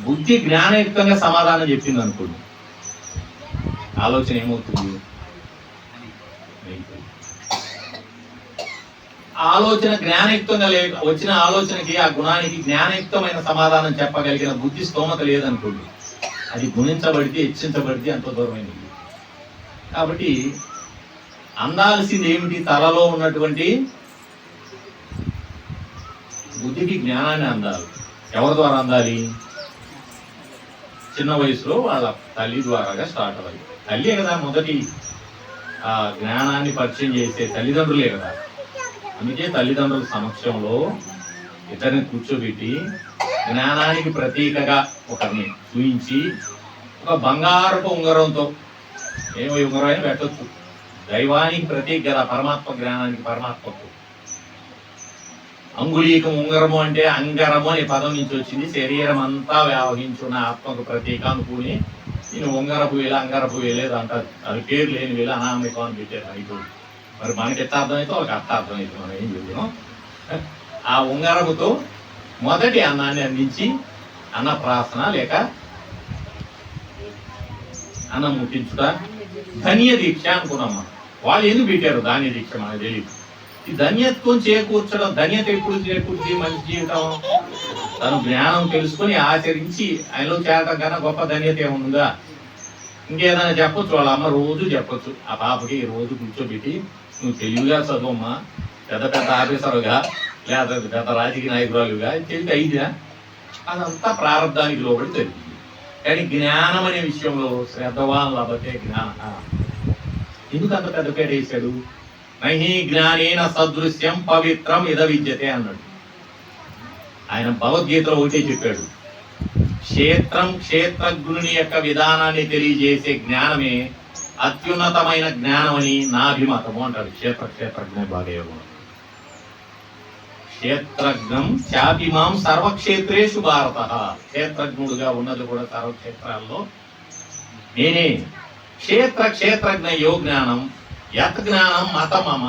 బుద్ధి జ్ఞానయుక్తంగా సమాధానం చెప్పింది అనుకోండి, ఆలోచన ఏమవుతుంది? ఆలోచన జ్ఞానయుక్తంగా వచ్చిన ఆలోచనకి, ఆ గుణానికి జ్ఞానయుక్తమైన సమాధానం చెప్పగలిగిన బుద్ధి స్తోమత లేదనుకోండి, అది గుణించబడితే, హెచ్చించబడితే అంత దూరమైనది. కాబట్టి అందాల్సింది ఏమిటి? తలలో ఉన్నటువంటి బుద్ధికి జ్ఞానాన్ని అందాలి. ఎవరి ద్వారా అందాలి? చిన్న వయసులో వాళ్ళ తల్లి ద్వారాగా స్టార్ట్ అవ్వాలి. తల్లి కదా మొదటి ఆ జ్ఞానాన్ని పరిచయం చేసే, తల్లిదండ్రులే కదా. అందుకే తల్లిదండ్రుల సమక్షంలో ఇద్దరిని కూర్చోబెట్టి జ్ఞానానికి ప్రతీకగా ఒకరిని చూయించి ఒక బంగారపు ఉంగరంతో, ఏమో ఉంగరం అయినా పెట్టచ్చు, దైవానికి ప్రతీక కదా పరమాత్మ జ్ఞానానికి, పరమాత్మకు. అంగుళీకం ఉంగరము అంటే అంగరము అనే పదం నుంచి వచ్చింది. శరీరం అంతా వ్యావహించున్న ఆత్మకు ప్రతీక అనుకుని నేను ఉంగరపు వేలు, అంగరపు వేలేదు అంటారు. అది పేరు లేని వేలు అనామికం అని పెట్టారు రైతులు. మరి మనకి ఎట్లా అర్థమైతే వాళ్ళకి అర్థం అర్థమైతే మనం ఏం చెబుతున్నాం. ఆ ఉంగరముతో మొదటి అన్నాన్ని అందించి అన్నప్రాసన లేక అన్నం ముట్టించుట ధన్య దీక్ష అనుకున్నాం. వాళ్ళు ఎందుకు పెట్టారు ధాన్య దీక్ష మనకు తెలియదు. ఈ ధన్యత్వం చేకూర్చడం, ధన్యత ఎప్పుడు చేకూర్చి మంచి జీవితం, తను జ్ఞానం తెలుసుకొని ఆచరించి ఆయనలో చేరడం కన్నా గొప్ప ధన్యత ఏముందా? ఇంకేదైనా చెప్పొచ్చు, వాళ్ళ అమ్మ రోజు చెప్పొచ్చు ఆ పాపకి, రోజు కూర్చోబెట్టి నువ్వు తెలివిగా చదువమ్మా, పెద్ద పెద్ద ఆఫీసర్గా లేదా పెద్ద రాజకీయ నాయకురాలుగా తెలివి అయిదా? అదంతా ప్రారంభానికి లోబడి తెలియదు. కానీ జ్ఞానం అనే విషయంలో శ్రద్ధవాన్ లభతే జ్ఞాన. ఎందుకు అంత పెద్ద పేరు వేశాడు? నహి జ్ఞానేన సదృశ్యం పవిత్రం ఇద విద్యతే అన్నాడు. ఆయన భగవద్గీతలో ఒకటే చెప్పాడు, క్షేత్రం క్షేత్రజ్ఞుని యొక్క విధానాన్ని తెలియజేసే జ్ఞానమే అత్యున్నతమైన జ్ఞానం అని నా అభిమతము అంటాడు. క్షేత్రజ్ఞ భాగయోగం. క్షేత్రజ్ఞం చాపిమాం సర్వక్షేత్రేషు భారత. క్షేత్రజ్ఞుడుగా ఉన్నది కూడా సర్వక్షేత్రాల్లో నేనే. క్షేత్రజ్ఞ యో జ్ఞానం యత్ జ్ఞానం మతమమ.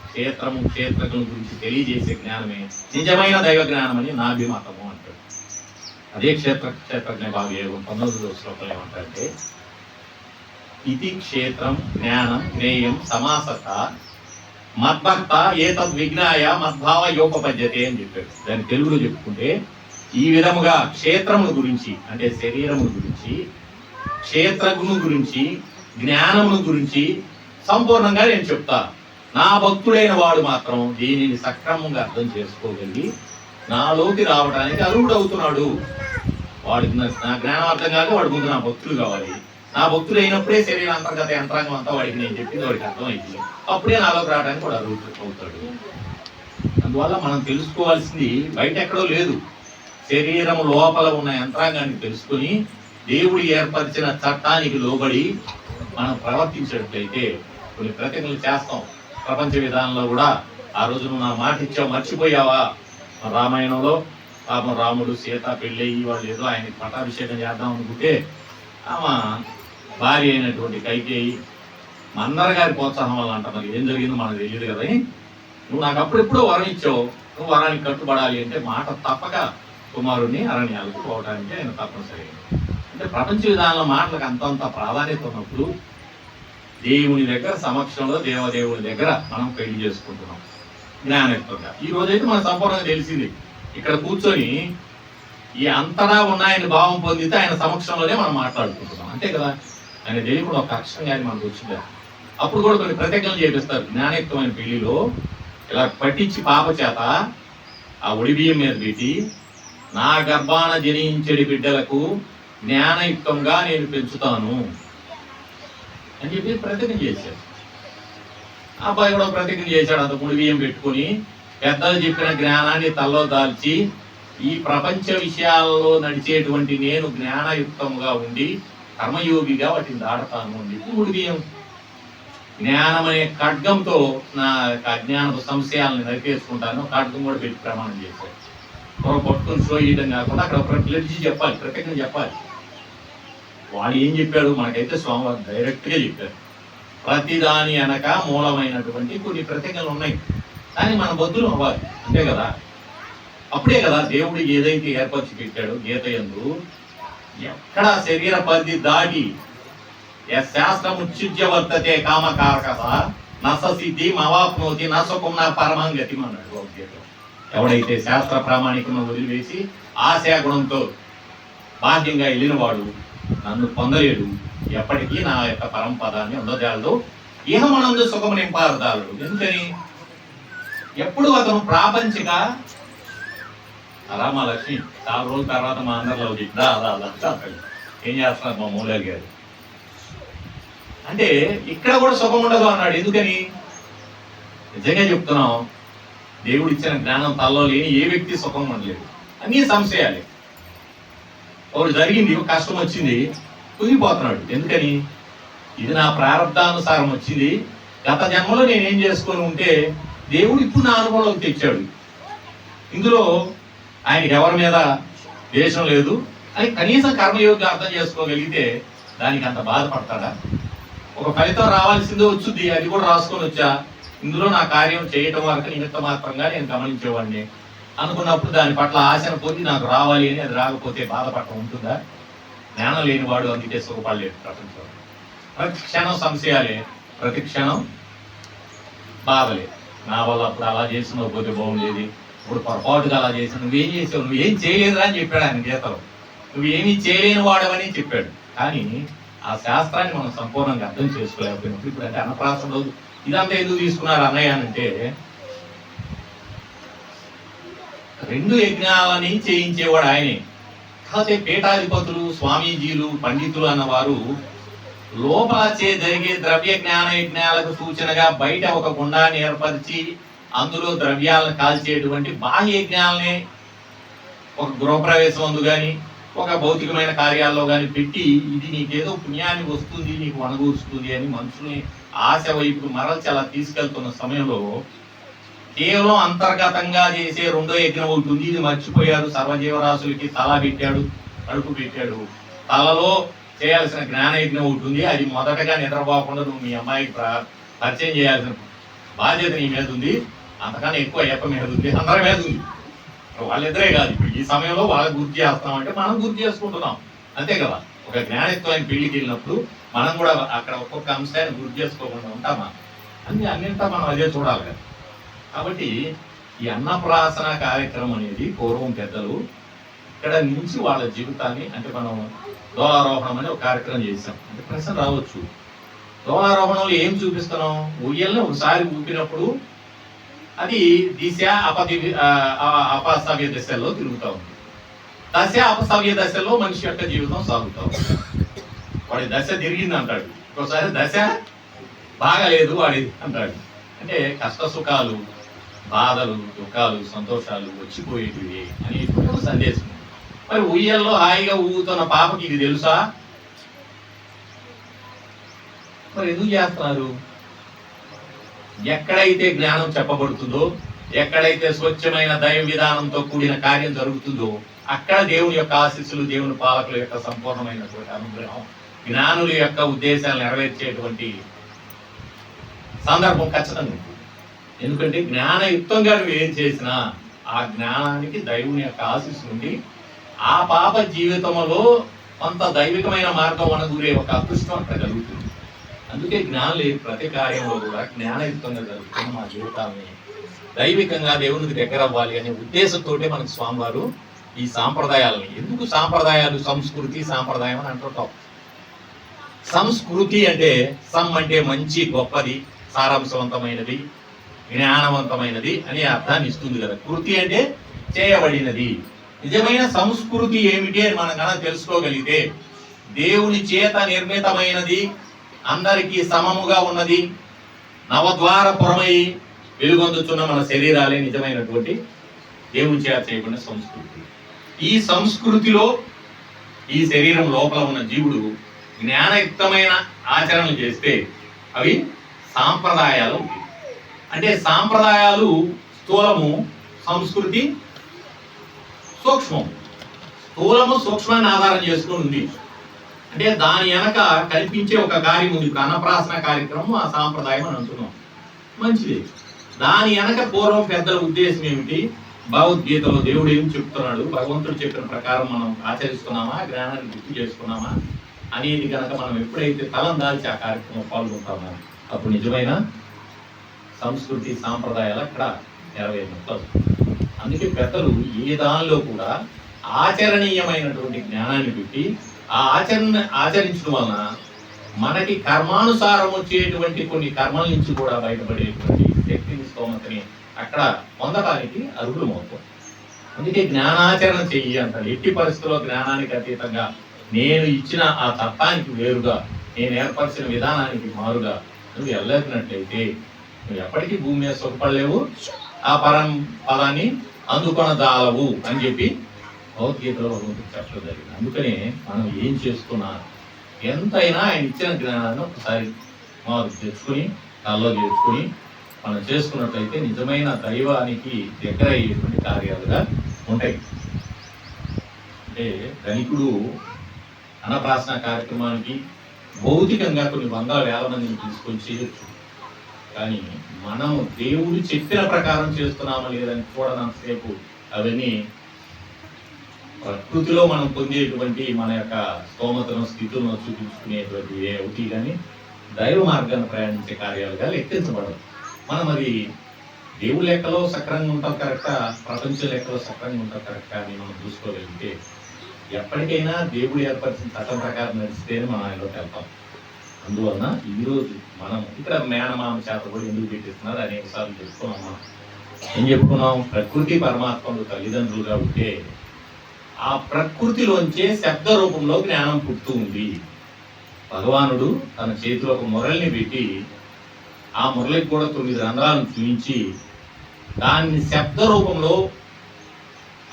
క్షేత్రము క్షేత్రజ్ఞుల గురించి తెలియజేసే జ్ఞానమే నిజమైన దైవ జ్ఞానం అని నా అభిమతము అంటాడు. అదే క్షేత్రజ్ఞ భాగయోగం 19వ శ్లోకంలో ఏమంటారంటే, ఇది క్షేత్రం జ్ఞానం జ్ఞేయం సమాసత మద్భక్త ఏతద్ విజ్ఞాయ మద్భావ యోపపద్యతే అని చెప్పాడు. దాని తెలుగులో చెప్పుకుంటే, ఈ విధముగా క్షేత్రముల గురించి అంటే శరీరముల గురించి, క్షేత్రజ్ఞుల గురించి, జ్ఞానముల గురించి సంపూర్ణంగా నేను చెప్తా. నా భక్తుడైన వాడు మాత్రం దీనిని సక్రమంగా అర్థం చేసుకోగలిగి నాలోకి రావడానికి అర్హుడవుతున్నాడు. వాడికి నా జ్ఞానం అర్థం కాక వాడి ముందు నా భక్తులు కావాలి. నా భక్తుడు అయినప్పుడే శరీర అంతర్గత యంత్రాంగం అంతా వాడికి నేను చెప్పింది వాడికి అర్థమైంది. అప్పుడే నాలోకి రావడానికి కూడా అర్హుడు అవుతాడు. అందువల్ల మనం తెలుసుకోవాల్సింది బయట ఎక్కడో లేదు. శరీరం లోపల ఉన్న యంత్రాంగాన్ని తెలుసుకుని దేవుడు ఏర్పరిచిన చట్టానికి లోబడి మనం ప్రవర్తించేటట్లయితే కొన్ని ప్రతిజ్ఞలు చేస్తాం. ప్రపంచ విధానంలో కూడా ఆ రోజు నువ్వు నా మాట ఇచ్చావు మర్చిపోయావా? రామాయణంలో పాపం రాముడు సీత పెళ్ళయ్యి వాళ్ళు ఏదో ఆయనకి పట్టాభిషేకం చేద్దాం అనుకుంటే ఆమె భార్య అయినటువంటి కైకేయి మందర గారి ప్రోత్సాహం వల్ల అంట. మరి ఏం జరిగిందో మనకు తెలియదు కదా. నువ్వు నాకు అప్పుడెప్పుడో వరం ఇచ్చావు, నువ్వు వరానికి కట్టుబడాలి అంటే మాట తప్పక కుమారుడిని అరణ్యాలకు పోవడానికి ఆయన తప్పనిసరి. అంటే ప్రపంచ విధానంలో మాటలకు అంతంత ప్రాధాన్యత ఉన్నప్పుడు దేవుని దగ్గర సమక్షంలో దేవదేవుని దగ్గర మనం పెళ్లి చేసుకుంటున్నాం జ్ఞానయుక్తంగా. ఈ రోజైతే మనకు సంపూర్ణంగా తెలిసింది. ఇక్కడ కూర్చొని ఈ అంతటా ఉన్న ఆయన భావం పొందితే ఆయన సమక్షంలోనే మనం మాట్లాడుకుంటున్నాం, అంతే కదా. ఆయన దేవుడు ఒక అక్షరం కానీ మనకు వచ్చిందా. అప్పుడు కూడా కొన్ని ప్రత్యేకలు చేపిస్తారు జ్ఞానయుక్తమైన పెళ్లిలో. ఇలా పట్టించి పాప చేత ఆ ఒడిబియ్యం మీద పెట్టి, నా గర్భాన జనించడి బిడ్డలకు జ్ఞానయుక్తంగా నేను పెంచుతాను అని చెప్పి ప్రతిజ్ఞ చేశాడు. ఆ అబ్బాయి కూడా ప్రతిజ్ఞ చేశాడు. అంత ముడి బియ్యం పెట్టుకుని పెద్దలు చెప్పిన జ్ఞానాన్ని తల్లో దాల్చి ఈ ప్రపంచ విషయాల్లో నడిచేటువంటి నేను జ్ఞానయుక్తంగా ఉండి కర్మయోగిగా వాటిని దాడతాను అని చెప్పి ముడి బియ్యం జ్ఞానం అనే ఖడ్గంతో నా అజ్ఞానపు సంశయాలను నరికేసుకుంటాను, ఖడ్గం కూడా పెట్టి ప్రమాణం చేశాడు. పట్టుకుని షో చేయడం కాకుండా అక్కడ ప్రతిజ్ఞ చెప్పాలి, ప్రతిజ్ఞ చెప్పాలి. వాడు ఏం చెప్పాడు మనకైతే సోమవారం డైరెక్ట్గా చెప్పారు. ప్రతిదాని అనక మూలమైనటువంటి కొన్ని ప్రతిజ్ఞలు ఉన్నాయి, కానీ మన బొద్దులు అవ్వాలి, అంతే కదా. అప్పుడే కదా దేవుడు ఏదైతే ఏర్పరిచి పెట్టాడో గీత యందు ఎక్కడ శరీర పరిధి దాటి శాస్త్రముచ్యుజ్య వర్తతే కామకారకత నస సిద్ధి మవాప్నోతి నసుకం నా పరమాంగతి అన్నాడు భగవద్గీతలో. ఎవడైతే శాస్త్ర ప్రామాణికను వదిలివేసి ఆశయాగుణంతో బాహ్యంగా వెళ్ళిన వాడు నన్ను పొందలేడు, ఎప్పటికీ నా యొక్క పరంపదాన్ని అందజాలదు, ఇహమనందు సుఖము నింపారుదాలడు. ఎందుకని ఎప్పుడు అతను ప్రాపంచిక రామాలక్ష్మి చాలా రోజుల తర్వాత మా అందరిలో దా ఏం చేస్తున్నారు మా మూలాలు గారు అంటే ఇక్కడ కూడా సుఖం ఉండదు అన్నాడు. ఎందుకని నిజంగా చెప్తున్నాం, దేవుడు ఇచ్చిన జ్ఞానం తల్లో లేని ఏ వ్యక్తి సుఖం ఉండలేదు, అన్నీ సంశయాలే. ఒకటి జరిగింది, ఒక కష్టం వచ్చింది, కుంగిపోతున్నాడు. ఎందుకని ఇది నా ప్రారంధానుసారం వచ్చింది, గత జన్మలో నేనేం చేసుకొని ఉంటే దేవుడు ఇప్పుడు నా అనుభవంలోకి తెచ్చాడు. ఇందులో ఆయనకి ఎవరి మీద ద్వేషం లేదు అని కనీసం కర్మయోగ్యం అర్థం చేసుకోగలిగితే దానికి అంత బాధపడతాడా? ఒక ఫలితం రావాల్సిందే వచ్చుద్ది, అది కూడా రాసుకొని వచ్చా, ఇందులో నా కార్యం చేయటం వరకు నిమిత్త మాత్రంగా నేను గమనించేవాడిని అనుకున్నప్పుడు దాని పట్ల ఆశను పొంది నాకు రావాలి అని అది రాకపోతే బాధపడటం ఉంటుందా? జ్ఞానం లేనివాడు అందుకే సుఖపడలేదు ప్రపంచంలో. ప్రతి క్షణం సంశయాలే, ప్రతి క్షణం బాధలే. నా వల్ల అప్పుడు అలా చేసినావు పోతే బాగుండేది, ఇప్పుడు పొరపాటుగా అలా చేసి నువ్వేం చేసావు, నువ్వేం చేయలేదురా అని చెప్పాడు ఆయన గీతలో. నువ్వేమీ చేయలేని వాడవని చెప్పాడు. కానీ ఆ శాస్త్రాన్ని మనం సంపూర్ణంగా అర్థం చేసుకోలేకపోయినప్పుడు ఇప్పుడు అంటే అన్నప్రాసం రోజు ఇదంతా ఎందుకు తీసుకున్నారు అన్నయ్య అంటే, రెండు యజ్ఞాలని చేయించేవాడు ఆయనే. కాకపోతే పీఠాధిపతులు, స్వామీజీలు, పండితులు అన్నవారు లోపలచే జరిగే ద్రవ్య జ్ఞాన యజ్ఞాలకు సూచనగా బయట ఒక గుండాన్ని ఏర్పరిచి అందులో ద్రవ్యాలను కాల్చేటువంటి బాహ్య యజ్ఞాలని ఒక గృహప్రవేశం అందు కానీ ఒక భౌతికమైన కార్యాల్లో కానీ పెట్టి ఇది నీకేదో పుణ్యాన్ని వస్తుంది, నీకు వనగూరుస్తుంది అని మనుషుల్ని ఆశ వైపు మరల్చి అలా తీసుకెళ్తున్న సమయంలో కేవలం అంతర్గతంగా చేసే రెండో యజ్ఞం అవుతుంది. ఇది మర్చిపోయారు. సర్వజీవరాశులకి తల పెట్టాడు, కడుపు పెట్టాడు. తలలో చేయాల్సిన జ్ఞాన యజ్ఞం ఉంటుంది, అది మొదటగా నిద్రపోకుండా నువ్వు మీ అమ్మాయికి పరిచయం చేయాల్సిన బాధ్యత నీ మీద ఉంది, అంతకన్నా ఎక్కువ అయ్యప్ప మీద ఉంది, అందరి మీద ఉంది. వాళ్ళిద్దరే కాదు, ఇప్పుడు ఈ సమయంలో వాళ్ళకి గుర్తు చేస్తామంటే మనం గుర్తు చేసుకుంటున్నాం, అంతే కదా. ఒక జ్ఞానయుక్తమైన పెళ్లికి వెళ్ళినప్పుడు మనం కూడా అక్కడ ఒక్కొక్క అంశాన్ని గుర్తు చేసుకోకుండా ఉంటామా? అన్నింటా మనం అదే చూడాలి కదా. కాబట్టి ఈ అన్నప్రాసన కార్యక్రమం అనేది పూర్వం పెద్దలు ఇక్కడ నుంచి వాళ్ళ జీవితాన్ని, అంటే మనం దోలారోహణం అని ఒక కార్యక్రమం చేసాం. అంటే ప్రశ్న రావచ్చు, దోలారోహణంలో ఏం చూపిస్తున్నాం? ఉయ్యల్ని ఒకసారి ఊపినప్పుడు అది దిశ అపసవ్య దశలో తిరుగుతూ ఉంది. దశ అపసవ్య దశలో మనిషి యొక్క జీవితం సాగుతూ ఉంది. వాడి దశ తిరిగింది అంటాడు, ఒకసారి దశ బాగలేదు వాడి అంటాడు. అంటే కష్ట సుఖాలు, బాధలు, దుఃఖాలు, సంతోషాలు వచ్చిపోయేటివి అని ఒక సందేశం. మరి ఉయ్యల్లో హాయిగా ఊగుతున్న పాపకి ఇది తెలుసా? మరి ఎందుకు చేస్తున్నారు? ఎక్కడైతే జ్ఞానం చెప్పబడుతుందో, ఎక్కడైతే స్వచ్ఛమైన దైవ విధానంతో కూడిన కార్యం జరుగుతుందో అక్కడ దేవుని యొక్క ఆశీస్సులు, దేవుని పాలకుల యొక్క సంపూర్ణమైనటువంటి అనుగ్రహం, జ్ఞానుల యొక్క ఉద్దేశాలు నెరవేర్చేటువంటి సందర్భం ఖచ్చితంగా ఉంటుంది. ఎందుకంటే జ్ఞానయుక్తంగా నువ్వు ఏం చేసినా ఆ జ్ఞానానికి దైవుని యొక్క ఆశీస్సు నుండి ఆ పాప జీవితంలో కొంత దైవికమైన మార్గం అనగూరే ఒక అదృష్టం అక్కడ జరుగుతుంది. అందుకే జ్ఞానం లేని ప్రతి కార్యంలో కూడా జ్ఞానయుక్తంగా జరుగుతుంది. మా జీవితాన్ని దైవికంగా దేవునికి దగ్గర అవ్వాలి అనే ఉద్దేశంతో మనకు స్వామివారు ఈ సాంప్రదాయాలని, ఎందుకు సాంప్రదాయాలు, సంస్కృతి సాంప్రదాయం అని అంటుంటాం. సంస్కృతి అంటే అంటే మంచి, గొప్పది, సారాంశవంతమైనది, జ్ఞానవంతమైనది అనే అర్థాన్ని ఇస్తుంది కదా. కృతి అంటే చేయబడినది. నిజమైన సంస్కృతి ఏమిటి అని మనం కనుక తెలుసుకోగలిగితే, దేవుని చేత నిర్మితమైనది, అందరికీ సమముగా ఉన్నది, నవద్వారపురమై వెలుగొందుతున్న మన శరీరాలే నిజమైనటువంటి దేవుని చేత చేయబడిన సంస్కృతి. ఈ సంస్కృతిలో ఈ శరీరం లోపల ఉన్న జీవుడు జ్ఞానయుక్తమైన ఆచరణలు చేస్తే అవి సాంప్రదాయాలు. అంటే సాంప్రదాయాలు స్థూలము, సంస్కృతి సూక్ష్మం. స్థూలము సూక్ష్మాన్ని ఆధారం చేసుకుని ఉంది. అంటే దాని వెనక కల్పించే ఒక కార్యం ఉంది. అన్నప్రాసన కార్యక్రమం ఆ సాంప్రదాయం అని అంటున్నాం, మంచిది. దాని వెనక పూర్వం పెద్దల ఉద్దేశం ఏమిటి, భగవద్గీతలో దేవుడు ఏం చెప్తున్నాడు, భగవంతుడు చెప్పిన ప్రకారం మనం ఆచరిస్తున్నామా, జ్ఞానాన్ని గుర్తు చేసుకున్నామా అనేది కనుక మనం ఎప్పుడైతే తలం దాల్చి ఆ కార్యక్రమం పాల్గొంటామో అప్పుడు నిజమైన సంస్కృతి సాంప్రదాయాలు అక్కడ నెరవేరినట్లు. అందుకే పెద్దలు ఏ దానిలో కూడా ఆచరణీయమైనటువంటి జ్ఞానాన్ని పెట్టి ఆ ఆచరించడం వలన మనకి కర్మానుసారం వచ్చేటువంటి కొన్ని కర్మల నుంచి కూడా బయటపడేటువంటి శక్తిని, స్తోమతని అక్కడ పొందడానికి అర్హులం అవుతాం. అందుకే జ్ఞానాచరణ చెయ్యి అంటారు. ఎట్టి పరిస్థితుల్లో జ్ఞానానికి అతీతంగా, నేను ఇచ్చిన ఆ తత్వానికి వేరుగా, నేను ఏర్పరిచిన విధానానికి మారుగా నువ్వు వెళ్ళినట్లయితే నువ్వు ఎప్పటికీ భూమి మీద సుఖపడలేవు, ఆ పదాన్ని అందుకొనదాలవు అని చెప్పి భగవద్గీతలో భగవంతుడు చెప్పడం జరిగింది. అందుకనే మనం ఏం చేస్తున్నా ఎంతైనా ఆయన ఇచ్చిన జ్ఞానాన్ని ఒకసారి మాకు తెచ్చుకొని తలలో తెచ్చుకొని మనం చేసుకున్నట్లయితే నిజమైన దైవానికి దగ్గర అయ్యేటువంటి కార్యాలుగా ఉంటాయి. అంటే ధనికుడు అన్నప్రాసన కార్యక్రమానికి భౌతికంగా కొన్ని వందల వేల మందిని తీసుకొని చేయొచ్చు. కానీ మనము దేవుడు చెప్పిన ప్రకారం చేస్తున్నామా లేదని చూడనంతసేపు అవన్నీ ప్రకృతిలో మనం పొందేటువంటి మన యొక్క స్తోమతను, స్థితులను చూపించుకునేటువంటి ఏ అవుతి కానీ దైవ మార్గాన్ని ప్రయాణించే కార్యాలుగా లెక్కించబడదు. మనం అది దేవుడి లెక్కలో సక్రంగా ఉంటాం కరెక్టా, ప్రపంచ లెక్కలో సక్రంగా ఉంటాం కరెక్టా అని మనం చూసుకోగలిగితే ఎప్పటికైనా దేవుడు ఏర్పరిచిన చట్టం ప్రకారం నడిస్తేనే మనం ఆయనలోకి వెళ్తాం. అందువలన ఈరోజు మనం ఇక్కడ మేనమామ చేత కూడా ఎందుకు పెట్టిస్తున్నారు అనేక సార్లు చెప్పుకున్నాం. మనం ఏం చెప్పుకున్నాం, ప్రకృతి పరమాత్మలు తల్లిదండ్రులుగా ఉంటే ఆ ప్రకృతిలోంచే శబ్ద రూపంలో జ్ఞానం పుడుతూ ఉంది. భగవానుడు తన చేతిలో ఒక మురళిని పెట్టి ఆ మురళికి కూడా 9 రంధ్రాలను చూపించి దాన్ని శబ్ద రూపంలో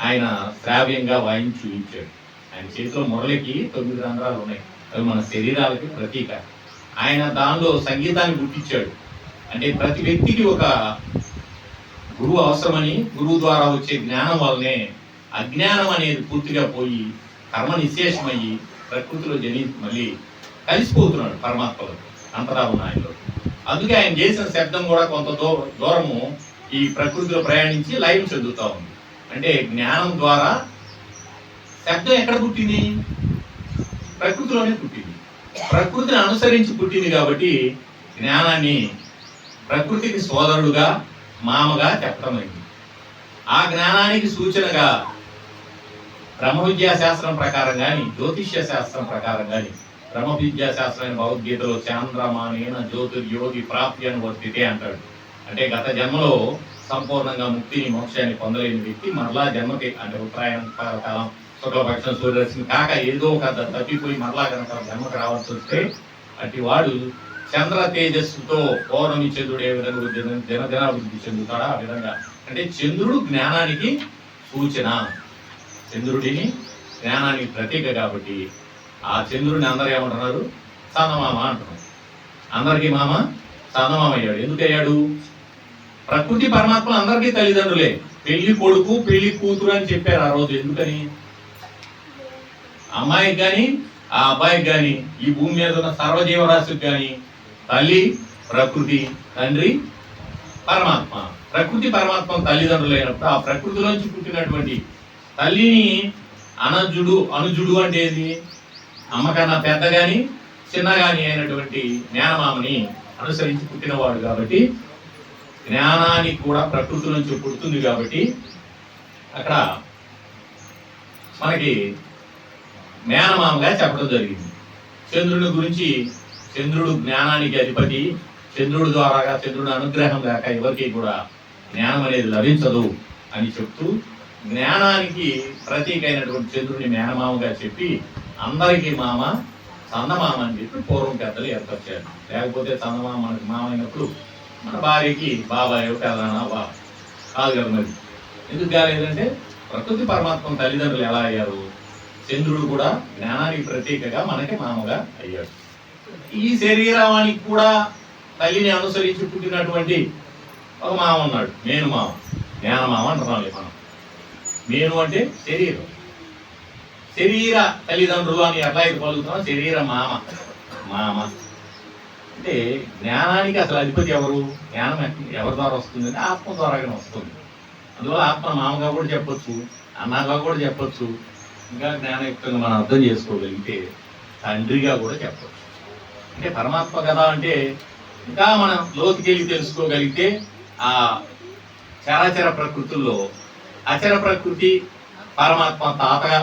ఆయన శ్రావ్యంగా వాయించి చూపించాడు. ఆయన చేతిలో మురళికి 9 రంధ్రాలు ఉన్నాయి, అవి మన శరీరాలకి ప్రతీక. ఆయన దానిలో సంగీతాన్ని గుర్తించాడు. అంటే ప్రతి వ్యక్తికి ఒక గురువు అవసరమని, గురువు ద్వారా వచ్చే జ్ఞానం వల్లనే అజ్ఞానం అనేది పూర్తిగా పోయి కర్మ నిశేషమయ్యి ప్రకృతిలో మళ్ళీ కలిసిపోతున్నాడు పరమాత్మలో, అంతరా ఉన్న ఆయనలో. అందుకే ఆయన చేసిన శబ్దం కూడా కొంత దూరము ఈ ప్రకృతిలో ప్రయాణించి లయం చెందుతూ ఉంది. అంటే జ్ఞానం ద్వారా శబ్దం ఎక్కడ పుట్టింది, ప్రకృతిలోనే పుట్టింది. ప్రకృతిని అనుసరించి పుట్టింది కాబట్టి జ్ఞానాన్ని ప్రకృతికి సోదరుడుగా, మామగా చెప్పడమైంది. ఆ జ్ఞానానికి సూచనగా బ్రహ్మ విద్యా శాస్త్రం ప్రకారం కానీ, జ్యోతిష్య శాస్త్రం ప్రకారం కానీ, బ్రహ్మ విద్యా శాస్త్రమైన భగవద్గీతలో చాంద్రమానేన జ్యోతిర్యోగి ప్రాప్తి అని వర్తితే అంటాడు. అంటే గత జన్మలో సంపూర్ణంగా ముక్తిని, మోక్షాన్ని పొందలేని వ్యక్తి మరలా జన్మకి, అంటే ఉత్తరాయణ కాలం, శుక్లపక్షం, సూర్యరశ్మి కాక ఏదో ఒక తప్పిపోయి మరలా కనుక జన్మకు రావాల్సి వస్తే అటు వాడు చంద్ర తేజస్సుతో పౌర్ణమి చంద్రుడు ఏ విధంగా దినదినాభివృద్ధి చెందుతాడా ఆ విధంగా. అంటే చంద్రుడు జ్ఞానానికి సూచన, చంద్రుడిని జ్ఞానానికి ప్రతీక కాబట్టి ఆ చంద్రుడిని అందరూ ఏమంటున్నారు, చందమామ అంటున్నారు. అందరికీ మామ చందమామ అయ్యాడు. ఎందుకయ్యాడు? ప్రకృతి పరమాత్మలు అందరికీ తల్లిదండ్రులే. పెళ్లి కొడుకు, పెళ్లి కూతురు అని చెప్పారు ఆ రోజు. ఎందుకని? అమ్మాయికి కానీ ఆ అబ్బాయికి కానీ ఈ భూమి మీద ఉన్న సర్వజీవరాశికి కానీ తల్లి ప్రకృతి, తండ్రి పరమాత్మ. ప్రకృతి పరమాత్మ తల్లిదండ్రులు అయినప్పుడు ఆ ప్రకృతిలోంచి పుట్టినటువంటి తల్లిని అనుజుడు అంటే ఏది? అమ్మకన్నా పెద్ద గాని చిన్న గాని అయినటువంటి మేనమామని అనుసరించి పుట్టినవాడు కాబట్టి జ్ఞానానికి కూడా ప్రకృతి నుంచి పుడుతుంది కాబట్టి అక్కడ మనకి మేనమామగా చెప్పడం జరిగింది. చంద్రుని గురించి చంద్రుడు జ్ఞానానికి అధిపతి, చంద్రుడి ద్వారాగా చంద్రుడి అనుగ్రహం లేక ఎవరికి కూడా జ్ఞానం అనేది లభించదు అని చెప్తూ జ్ఞానానికి ప్రతీక అయినటువంటి చంద్రుడిని మేనమామగా చెప్పి అందరికీ మామ చందమామ అని చెప్పి పూర్వం పెద్దలు ఏర్పరిచారు. లేకపోతే చందమామ మనకి మామ అయినప్పుడు మన భార్యకి బాబాయ్ పెదనా బా కాదు కదా. మరి ఎందుకు కాలేదంటే ప్రకృతి పరమాత్మ తల్లిదండ్రులు ఎలా అయ్యారు? చంద్రుడు కూడా జ్ఞానానికి ప్రతీకగా మనకి మామగా అయ్యాడు. ఈ శరీరానికి కూడా తల్లిని అనుసరించి పుట్టినటువంటి ఒక మామ ఉన్నాడు, మేను మామ. జ్ఞానమామ అంటున్నాం మనం. మేను అంటే శరీరం. శరీర తల్లిదండ్రులు అని ఎట్లా అయితే పలుకుతున్నాం? శరీర మామ. మామ అంటే జ్ఞానానికి అసలు అధిపతి ఎవరు? జ్ఞానం ఎవరి ద్వారా వస్తుంది అంటే ఆత్మ ద్వారాగానే వస్తుంది. అందువల్ల ఆత్మ మామగా కూడా చెప్పొచ్చు, అన్నగా కూడా చెప్పొచ్చు. ఇంకా జ్ఞానయుక్తంగా మనం అర్థం చేసుకోగలిగితే తండ్రిగా కూడా చెప్పొచ్చు. అంటే పరమాత్మ కదా అంటే ఇంకా మనం లోతుకెళ్ళి తెలుసుకోగలిగితే ఆ చరాచర ప్రకృతుల్లో అచర ప్రకృతి పరమాత్మ తాతగా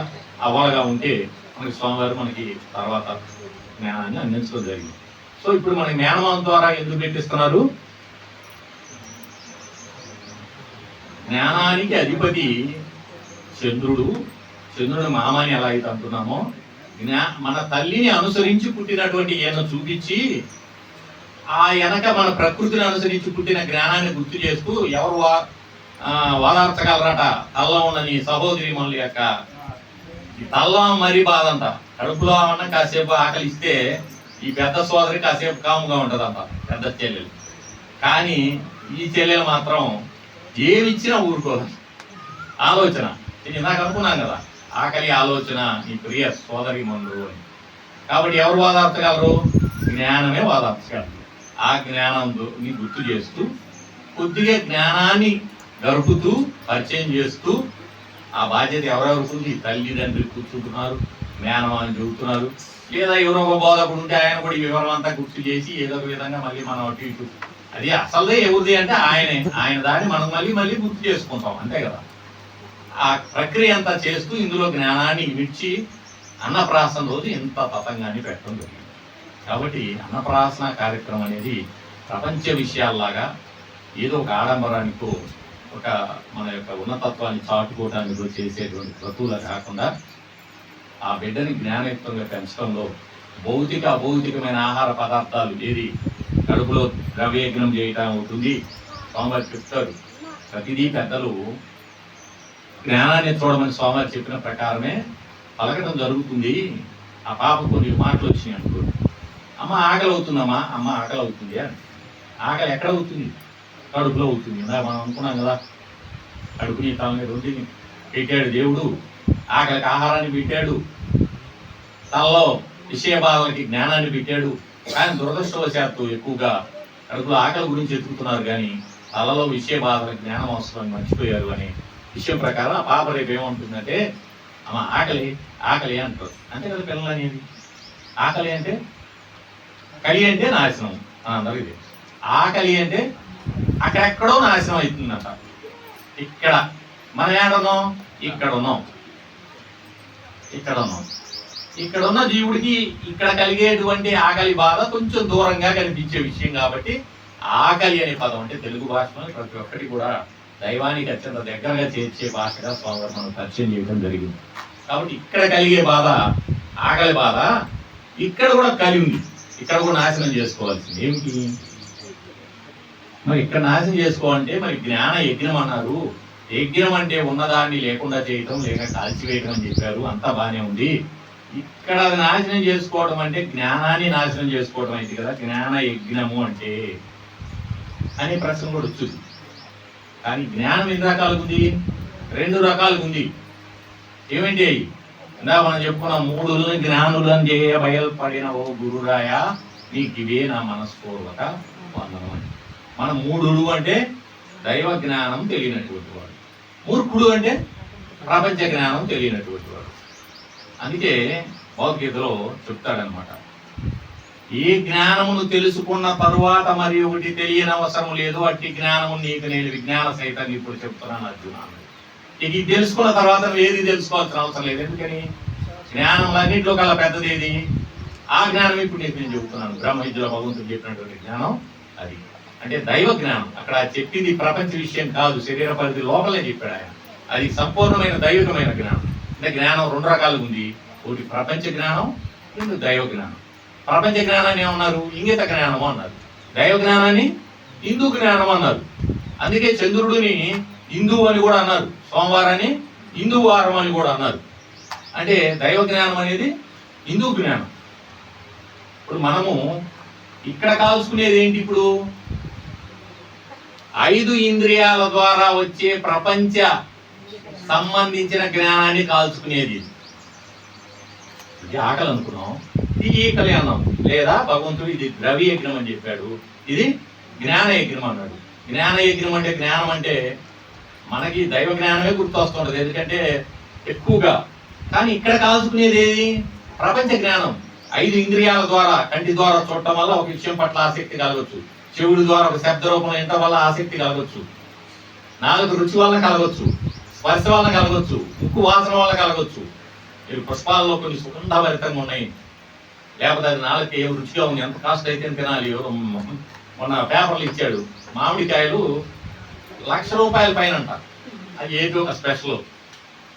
అవ్వలుగా ఉంటే మనకి స్వామివారు మనకి తర్వాత జ్ఞానాన్ని అందించడం జరిగింది. సో ఇప్పుడు మనకి జ్ఞానమానం ద్వారా ఎందుకు పెట్టిస్తున్నారు? జ్ఞానానికి అధిపతి చంద్రుడు. చంద్రుడు మామని ఎలా అయితే అంటున్నామో మన తల్లిని అనుసరించి పుట్టినటువంటి ఈయన చూపించి ఆ వెనక మన ప్రకృతిని అనుసరించి పుట్టిన జ్ఞానాన్ని గుర్తు చేస్తూ ఎవరు వాదార్చగలరట? తల్లం ఉన్న నీ సహోదరి మనుల యొక్క తల్లం మరీ బాధంట. కడుపులో ఉన్న కాసేపు ఆకలిస్తే ఈ పెద్ద సోదరి కాసేపు కాముగా ఉంటదంట, పెద్ద చెల్లెలు. కానీ ఈ చెల్లెలు మాత్రం ఏమిచ్చినా ఊరుకోదు. ఆలోచన ఇందాక అనుకున్నాం కదా, ఆకలి ఆలోచన నీ ప్రియ సోదరి మనులు అని. కాబట్టి ఎవరు వాదార్చగలరు? జ్ఞానమే వాదార్చగలరు. ఆ జ్ఞానాన్ని గుర్తు చేస్తూ కొద్దిగా జ్ఞానాన్ని గడుపుతూ పరిచయం చేస్తూ ఆ బాధ్యత ఎవరెవరికి ఉంది? తల్లిదండ్రులు కూర్చుంటున్నారు, జ్ఞానమాన్ని చెబుతున్నారు. లేదా ఎవరో ఒక బోధకుడు ఉంటే ఆయన కూడా ఈ వివరం అంతా గుర్తు చేసి ఏదో ఒక విధంగా మళ్ళీ మనం అటు ఇటు అది అసలే ఎవరిది అంటే ఆయన దాన్ని మనం మళ్ళీ గుర్తు చేసుకుంటాం, అంతే కదా. ఆ ప్రక్రియ అంతా చేస్తూ ఇందులో జ్ఞానాన్ని విడిచి అన్నప్రాసన రోజు ఇంత తతంగాన్ని పెట్టడం జరిగింది. కాబట్టి అన్నప్రాసన కార్యక్రమం అనేది ప్రపంచ విషయాల్లాగా ఏదో ఒక ఆడంబరానికో ఒక మన యొక్క ఉన్నతత్వాన్ని చాటుకోవడానికి చేసేటువంటి క్రతువులా కాకుండా ఆ బిడ్డని జ్ఞానయుక్తంగా పెంచడంలో భౌతిక అభౌతికమైన ఆహార పదార్థాలు ఏది కడుపులో ద్రవ్యయజ్ఞం చేయటం అవుతుంది. స్వామివారు చెప్తారు ప్రతిదీ పెద్దలు జ్ఞానాన్ని చూడమని స్వామివారు చెప్పిన ప్రకారమే పలకటం జరుగుతుంది. ఆ పాప కొన్ని మాటలు వచ్చినాయి అనుకో, అమ్మ ఆకలి అవుతుందమ్మా, అమ్మ ఆకలి అవుతుంది అని. ఆకలి ఎక్కడ అవుతుంది? కడుపులో అవుతుంది. ఇందాక మనం అనుకున్నాం కదా, కడుపుని తల మీద రొట్టిని పెట్టాడు దేవుడు, ఆకలికి ఆహారాన్ని పెట్టాడు, తలలో విషయ బాధలకి జ్ఞానాన్ని పెట్టాడు. కానీ దురదృష్టవశాత్తు ఎక్కువగా కడుపులో ఆకలి గురించి ఎత్తుకుతున్నారు కానీ తలలో విషయ బాధలకి జ్ఞానం అవసరం మర్చిపోయారు అనే విషయం ప్రకారం ఆ పాప రేపు ఏమంటుందంటే అమ్మ ఆకలి అంటారు. అంతే కదా పిల్లలు అనేది. ఆకలి అంటే కలి అంటే నాశనం అని అందరికీ తెలుసు. ఆకలి అంటే అక్కడెక్కడో నాశనం అవుతుందట. ఇక్కడ మనం ఏడున్నాం? ఇక్కడ ఉన్నాం. ఇక్కడున్న జీవుడికి ఇక్కడ కలిగేటువంటి ఆకలి బాధ కొంచెం దూరంగా కనిపించే విషయం కాబట్టి ఆకలి అనే పదం అంటే తెలుగు భాషలో ప్రతి ఒక్కటి కూడా దైవానికి అత్యంత దగ్గరగా చేర్చే భాషగా స్వామివారు మనం పరిచయం చేయడం జరిగింది. కాబట్టి ఇక్కడ కలిగే బాధ ఆకలి బాధ ఇక్కడ కూడా కలిగి ఉంది. ఇక్కడ కూడా నాశనం చేసుకోవాల్సింది ఏమిటి? మరి ఇక్కడ నాశనం చేసుకోవాలంటే మరి జ్ఞాన యజ్ఞం అన్నారు. యజ్ఞం అంటే ఉన్నదాన్ని లేకుండా చేయటం లేక కాల్చివేయటం అని చెప్పారు, అంతా బాగానే ఉంది. ఇక్కడ నాశనం చేసుకోవడం అంటే జ్ఞానాన్ని నాశనం చేసుకోవడం అయింది కదా, జ్ఞాన యజ్ఞము అంటే అనే ప్రశ్న కూడా వచ్చింది. కానీ జ్ఞానం ఎన్ని రకాలుగా ఉంది? 2 రకాలుగా ఉంది. ఏమంటే ఇందా మనం చెప్పుకున్నాం, 3 జ్ఞానులను చేయ బయలుపడిన ఓ గురురాయ నీకు ఇవే నా మనస్పూర్వక వందనం అని. మన మూఢుడు అంటే దైవ జ్ఞానం తెలియనటువంటి వాడు, మూర్ఖుడు అంటే ప్రపంచ జ్ఞానం తెలియనటువంటి వాడు. అందుకే భగవద్గీతలో చెప్తాడనమాట, ఏ జ్ఞానమును తెలుసుకున్న తరువాత మరి ఒకటి తెలియని అవసరం లేదు, అట్టి జ్ఞానము నీకు నేను విజ్ఞాన సహితంగా ఇప్పుడు చెప్తున్నాను అర్జున. ఇది తెలుసుకున్న తర్వాత నువ్వు ఏది తెలుసుకోవాల్సిన అవసరం లేదు. ఎందుకని జ్ఞానంలన్నింటిలో కల్లా పెద్దది ఏది? ఆ జ్ఞానం ఇప్పుడు నీకు నేను చెబుతున్నాను. బ్రహ్మ విద్యలో భగవంతుడు చెప్పినటువంటి జ్ఞానం అది. అంటే దైవ జ్ఞానం. అక్కడ చెప్పింది ప్రపంచ విషయం కాదు, శరీర పరిధి లోపలే చెప్పాడు ఆయన. అది సంపూర్ణమైన దైవికమైన జ్ఞానం. అంటే జ్ఞానం రెండు రకాలుగా ఉంది, ఒకటి ప్రపంచ జ్ఞానం, రెండు దైవ జ్ఞానం. ప్రపంచ జ్ఞానాన్ని ఏమన్నారు? ఇంగిత జ్ఞానం అన్నారు. దైవ జ్ఞానాన్ని హిందూ జ్ఞానం అన్నారు. అందుకే చంద్రుడిని హిందువు అని కూడా అన్నారు, సోమవారాన్ని హిందూ వారం అని కూడా అన్నారు. అంటే దైవ జ్ఞానం అనేది హిందూ జ్ఞానం. ఇప్పుడు మనము ఇక్కడ కాల్చుకునేది ఏంటి? ఇప్పుడు 5 ఇంద్రియాల ద్వారా వచ్చే ప్రపంచ సంబంధించిన జ్ఞానాన్ని కాల్చుకునేది. ఇది ఆకలి అనుకున్నాం, ఇది ఈకలి అన్నాం. లేదా భగవంతుడు ఇది ద్రవ్య యజ్ఞం అని చెప్పాడు, ఇది జ్ఞాన యజ్ఞం అన్నాడు. జ్ఞాన యజ్ఞం అంటే, జ్ఞానం అంటే మనకి దైవ జ్ఞానమే గుర్తొస్తుంటది ఎందుకంటే ఎక్కువగా. కానీ ఇక్కడ కాల్చుకునేది ఏది? ప్రపంచ జ్ఞానం. 5 ఇంద్రియాల ద్వారా, కంటి ద్వారా చూడటం వల్ల ఒక విషయం పట్ల ఆసక్తి కలగవచ్చు, చెవుడి ద్వారా ఒక శబ్ద రూపం వినటం వల్ల ఆసక్తి కలగవచ్చు, నాలుగు రుచి వల్ల కలగవచ్చు, స్పర్శ వల్ల కలగవచ్చు, ముక్కు వాసన వల్ల కలగవచ్చు. మీరు పుష్పాలలో కొన్ని సుగంధభరితంగా ఉన్నాయి, లేకపోతే అది నాలుగు ఏం రుచిగా ఉంది, ఎంత కాస్ట్ అయితే తినాలి. మొన్న పేపర్లు ఇచ్చాడు, మామిడికాయలు ₹1,00,000 పైన అంట. అది ఏదో ఒక స్పెషల్.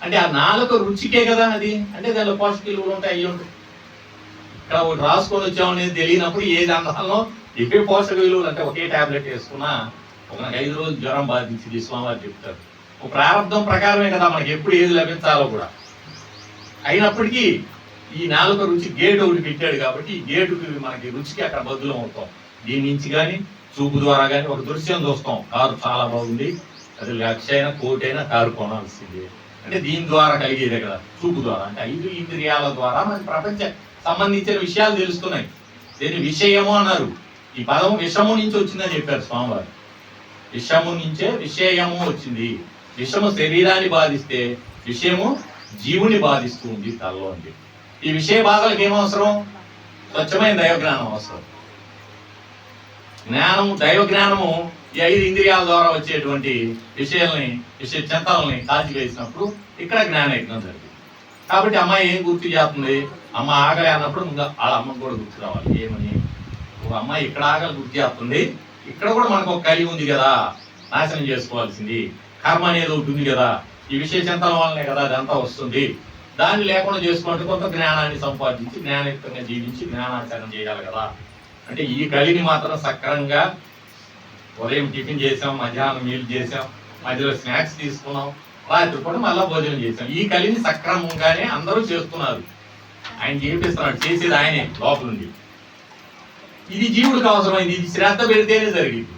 అంటే ఆ నాలుగు రుచికే కదా అది. అంటే దానిలో పోషక విలువలు ఉంటాయి, అవి ఉంటాయి. ఇక్కడ ఒకటి రాసుకొని వచ్చామనేది తెలియనప్పుడు ఏది అందాలో ఇవే పోషక విలువలు. అంటే ఒకే టాబ్లెట్ వేసుకున్నా ఒక 5 రోజులు జ్వరం బాధించింది స్వామివారు చెప్తారు. ఒక ప్రారంభం ప్రకారమే కదా మనకి ఎప్పుడు ఏది లభించాలో కూడా. అయినప్పటికీ ఈ నాలుగు రుచి గేటు ఒకటి పెట్టాడు కాబట్టి ఈ గేటుకి మనకి రుచికి అక్కడ బదులు అవుతాం. దీని నుంచి కానీ చూపు ద్వారా కానీ ఒక దృశ్యం చూస్తాం, కారు చాలా బాగుంది, అది 1,00,000 కోటైనా కారు కొనాల్సిందే. అంటే దీని ద్వారా కలిగేదే కదా, చూపు ద్వారా. అంటే 5 ఇంద్రియాల ద్వారా మనకి ప్రపంచ సంబంధించిన విషయాలు తెలుస్తున్నాయి. దీన్ని విషయము అన్నారు. ఈ పదం విషము నుంచి వచ్చిందని చెప్పారు స్వామివారు. విషము నుంచే విషయము వచ్చింది. విషము శరీరాన్ని బాధిస్తే విషయము జీవుని బాధిస్తూ ఉంది తలలో అని. ఈ విషయ బాధలకు ఏమవసరం? స్వచ్ఛమైన దైవ జ్ఞానం అవసరం. జ్ఞానం, దైవ జ్ఞానము ఈ 5 ఇంద్రియాల ద్వారా వచ్చేటువంటి విషయాల్ని, విషయ చింతనల్ని కాల్చివేసినప్పుడు ఇక్కడ జ్ఞాన యజ్ఞం జరిగింది. కాబట్టి అమ్మాయి ఏం గుర్తు చేస్తుంది? అమ్మ ఆకలి అన్నప్పుడు ఇంకా వాళ్ళ అమ్మకు కూడా గుర్తు రావాలి. ఏమని? ఒక అమ్మాయి ఇక్కడ ఆకలి గుర్తు చేస్తుంది, ఇక్కడ కూడా మనకు ఒక కలిగి ఉంది కదా, నాశనం చేసుకోవాల్సింది. కర్మ అనేది ఒకటి ఉంది కదా, ఈ విషయ చింతన వల్లనే కదా అదంతా వస్తుంది. దాన్ని లేకుండా చేసుకుంటే కొంత జ్ఞానాన్ని సంపాదించి జ్ఞానయుక్తంగా జీవించి జ్ఞానాచరణ చేయాలి కదా. అంటే ఈ కలిని మాత్రం సక్రమంగా ఉదయం టిఫిన్ చేసాం, మధ్యాహ్నం మీల్ చేసాం, మధ్యలో స్నాక్స్ తీసుకున్నాం, రాత్రి కూడా మళ్ళీ భోజనం చేసాం. ఈ కలిని సక్రమంగానే అందరూ చేస్తున్నారు. ఆయన చేపిస్తున్నాడు, చేసేది ఆయనే లోపలుండి. ఇది జీవుడికి అవసరమైంది. ఇది శ్రద్ధ పెడితేనే జరిగింది.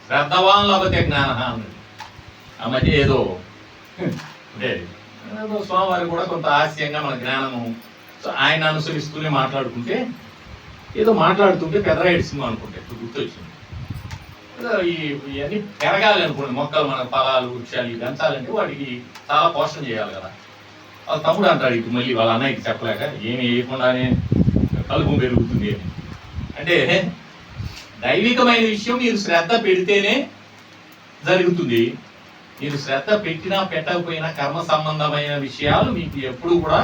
శ్రద్ధవాన్ లభతే జ్ఞాన అన్నది. ఆ మధ్య ఏదో అంటే స్వామివారు కూడా కొంత హాస్యంగా మన జ్ఞానము ఆయన అనుసరిస్తూనే మాట్లాడుకుంటే, ఏదో మాట్లాడుతుంటే పెదరాయిడ్ సినిమా అనుకుంటే గుర్తొచ్చింది. ఇవన్నీ పెరగాలి అనుకోండి, మొక్కలు మన ఫలాలు వృక్షాలు ఇవి పెంచాలంటే వాటికి చాలా పోషణ చేయాలి కదా. వాళ్ళ తమ్ముడు అంటాడు ఇప్పుడు మళ్ళీ వాళ్ళ అన్నయ్యకి చెప్పలేక, ఏమి వేయకుండానే కలుపు పెరుగుతుంది అని. అంటే దైవికమైన విషయం మీరు శ్రద్ధ పెడితేనే జరుగుతుంది. మీరు శ్రద్ధ పెట్టినా పెట్టకపోయినా కర్మ సంబంధమైన విషయాలు మీకు ఎప్పుడు కూడా,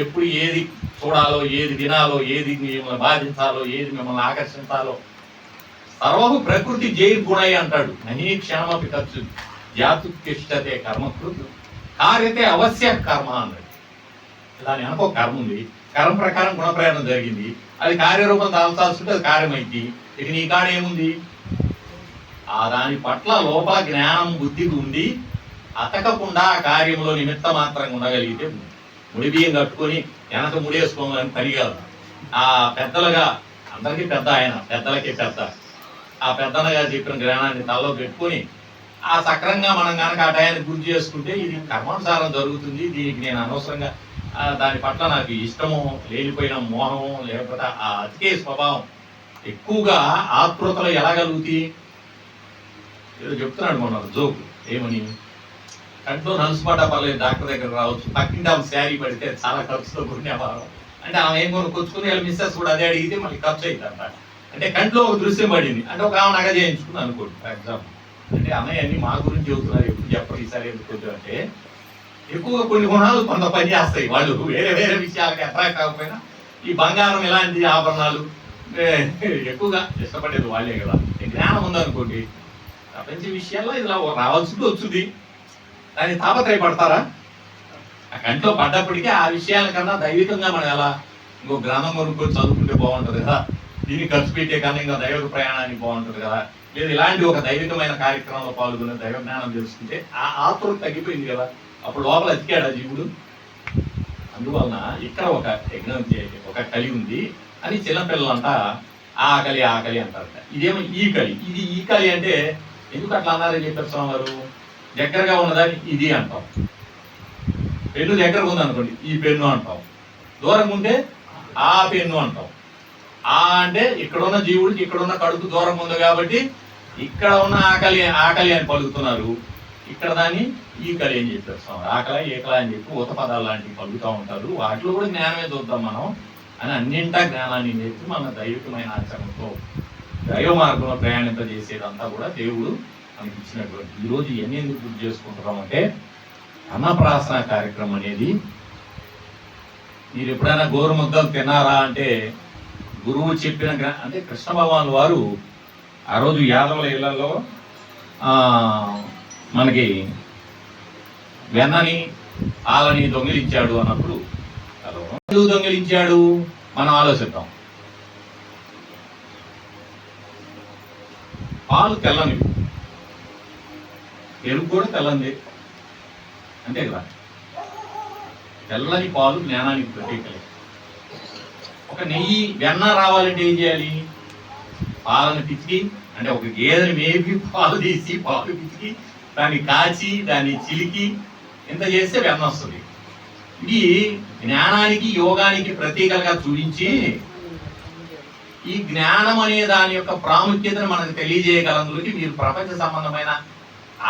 ఎప్పుడు ఏది చూడాలో, ఏది వినాలో, ఏది మిమ్మల్ని బాధించాలో, ఏది మిమ్మల్ని ఆకర్షించాలో సర్వము ప్రకృతి జైర్గుణై అంటాడు. నహీ క్షణమపి ఖర్చు జాతుష్ఠతే కర్మకృత్ కార్యతే అవశ్య కర్మ అన్నాడు. దాని వెనక ఒక కర్మ ఉంది, కర్మ ప్రకారం గుణప్రయాణం జరిగింది, అది కార్యరూపం దాల్చాల్సింటే అది కార్యమైంది. ఇక నీ కాడ ఏముంది? ఆ దాని పట్ల లోపల జ్ఞానం బుద్ధి ఉండి అతకకుండా ఆ కార్యంలో నిమిత్త మాత్రంగా ఉండగలిగితే, ముడి బియ్యం కట్టుకొని వెనక ముడేసుకోవాలని పని కాదు. ఆ పెద్దలుగా అందరికీ పెద్ద ఆయన, పెద్దలకే పెద్ద, ఆ పెద్దలుగా చెప్పిన జ్ఞానాన్ని తలలో పెట్టుకొని ఆ సక్రంగా మనం కనుక ఆ టయాన్ని గుర్తు చేసుకుంటే ఇది కర్మానుసారం జరుగుతుంది. దీనికి నేను అనవసరంగా దాని పట్ల నాకు ఇష్టము లేనిపోయిన మోహము, లేకపోతే ఆ అతికే స్వభావం ఎక్కువగా ఆతృతలు ఎలా కలుగుతాయి? ఏదో చెప్తున్నాడు మొన్న జోకు ఏమని, కంట్లో నలుసుపడ్డా పర్లేదు డాక్టర్ దగ్గర రావచ్చు, పక్కింటి ఆమె శారీ పడితే చాలా ఖర్చుతో కొనేవారు అంటే ఆమె ఏం కొనుక్కొచ్చుకుని వీళ్ళ మిస్సెస్ కూడా అదే అడిగితే మళ్ళీ ఖర్చు అవుతుంది అన్నమాట. అంటే కంట్లో ఒక దృశ్యం పడింది అంటే ఒక ఆమె నగ చేయించుకుంది అనుకోండి ఫర్ ఎగ్జాంపుల్. అంటే అన్నయ్య అన్ని మా గురించి చెబుతున్నారు, ఎప్పుడు చెప్పరు ఈసారి ఎందుకు అంటే ఎక్కువగా కొన్ని గుణాలు కొంత పని చేస్తాయి. వాళ్ళు వేరే వేరే విషయాలకి అట్రాక్ట్ కాకపోయినా ఈ బంగారం ఇలాంటి ఆభరణాలు ఎక్కువగా ఇష్టపడేది వాళ్ళే కదా. జ్ఞానం ఉందనుకోండి ప్రపంచ విషయాల్లో ఇలా రావాల్సింది వచ్చింది, దాన్ని తాపత్రయపడతారా? ఆ కంట్లో పడ్డప్పటికీ ఆ విషయాల కన్నా దైవికంగా మనం ఎలా ఇంకో గ్రంథం కొనుక్కొని చదువుకుంటే బాగుంటుంది కదా, దీన్ని ఖర్చు పెట్టే కన్నా ఇంకా దైవిక ప్రయాణానికి బాగుంటుంది కదా, లేదు ఇలాంటి ఒక దైవికమైన కార్యక్రమంలో పాల్గొనే దైవ జ్ఞానం తెలుసుకుంటే ఆ ఆతురత తగ్గిపోయింది కదా. అప్పుడు లోపల అతికాడు ఆ జీవుడు. అందువలన ఇక్కడ ఒక యజ్ఞం ఒక కలి ఉంది అని చిన్నపిల్లలంట ఆకలి ఆకలి అంటారట. ఇదేమో ఈ కలి, ఇది ఈ కలి అంటే ఎందుకు అట్లా అన్నారని చెప్పారు స్వామి వారు. దగ్గరగా ఉన్నదాన్ని ఇది అంటాం, పెన్ను దగ్గరగా ఉంది అనుకోండి ఈ పెన్ను అంటాం, దూరంగా ఉంటే ఆ పెన్ను అంటాం. ఆ అంటే ఇక్కడున్న జీవుడికి ఇక్కడున్న కడుపు దూరంగా ఉంది కాబట్టి ఇక్కడ ఉన్న ఆకలి ఆకలి అని పలుకుతున్నారు, ఇక్కడ దాన్ని ఈ కలి అని చెప్పారు స్వామి. ఆకలి ఏకల అని చెప్పి ఊత పదాలు లాంటివి పలుకుతూ ఉంటారు, వాటిలో కూడా జ్ఞానమే చూద్దాం మనం అని అన్నింటా జ్ఞానాన్ని చెప్పి మన దైవికమైన ఆచరణతో దైవ మార్గంలో ప్రయాణింపజేసేదంతా కూడా దేవుడు మనకి ఇచ్చినటువంటి. ఈరోజు ఇవన్నీ ఎందుకు గుర్తు చేసుకుంటున్నాం అంటే అన్నప్రాసన కార్యక్రమం అనేది, మీరు ఎప్పుడైనా గోరుముద్దలు తిన్నారా అంటే గురువు చెప్పిన అంటే కృష్ణ భగవాన్ వారు ఆ రోజు యాదవుల ఇళ్లలో మనకి వెన్నని పాలని దొంగిలించాడు అన్నప్పుడు ఎందుకు దొంగిలించాడు మనం ఆలోచిద్దాం. పాలు తెల్లని, పెరుగు కూడా తెల్లంది అంతే కదా. తెల్లని పాలు జ్ఞానానికి ప్రతీకలే. ఒక నెయ్యి వెన్న రావాలంటే ఏం చేయాలి? పాలను పిచ్చికి అంటే ఒక గేదెని మేపి పాలు తీసి పాలు పిచ్చికి దాన్ని కాచి దాన్ని చిలికి ఇంత చేస్తే వెన్న వస్తుంది. ఇది జ్ఞానానికి యోగానికి ప్రతీకలుగా చూపించి ఈ జ్ఞానం అనే దాని యొక్క ప్రాముఖ్యతను మనకు తెలియజేయగలందుకు మీరు ప్రపంచ సంబంధమైన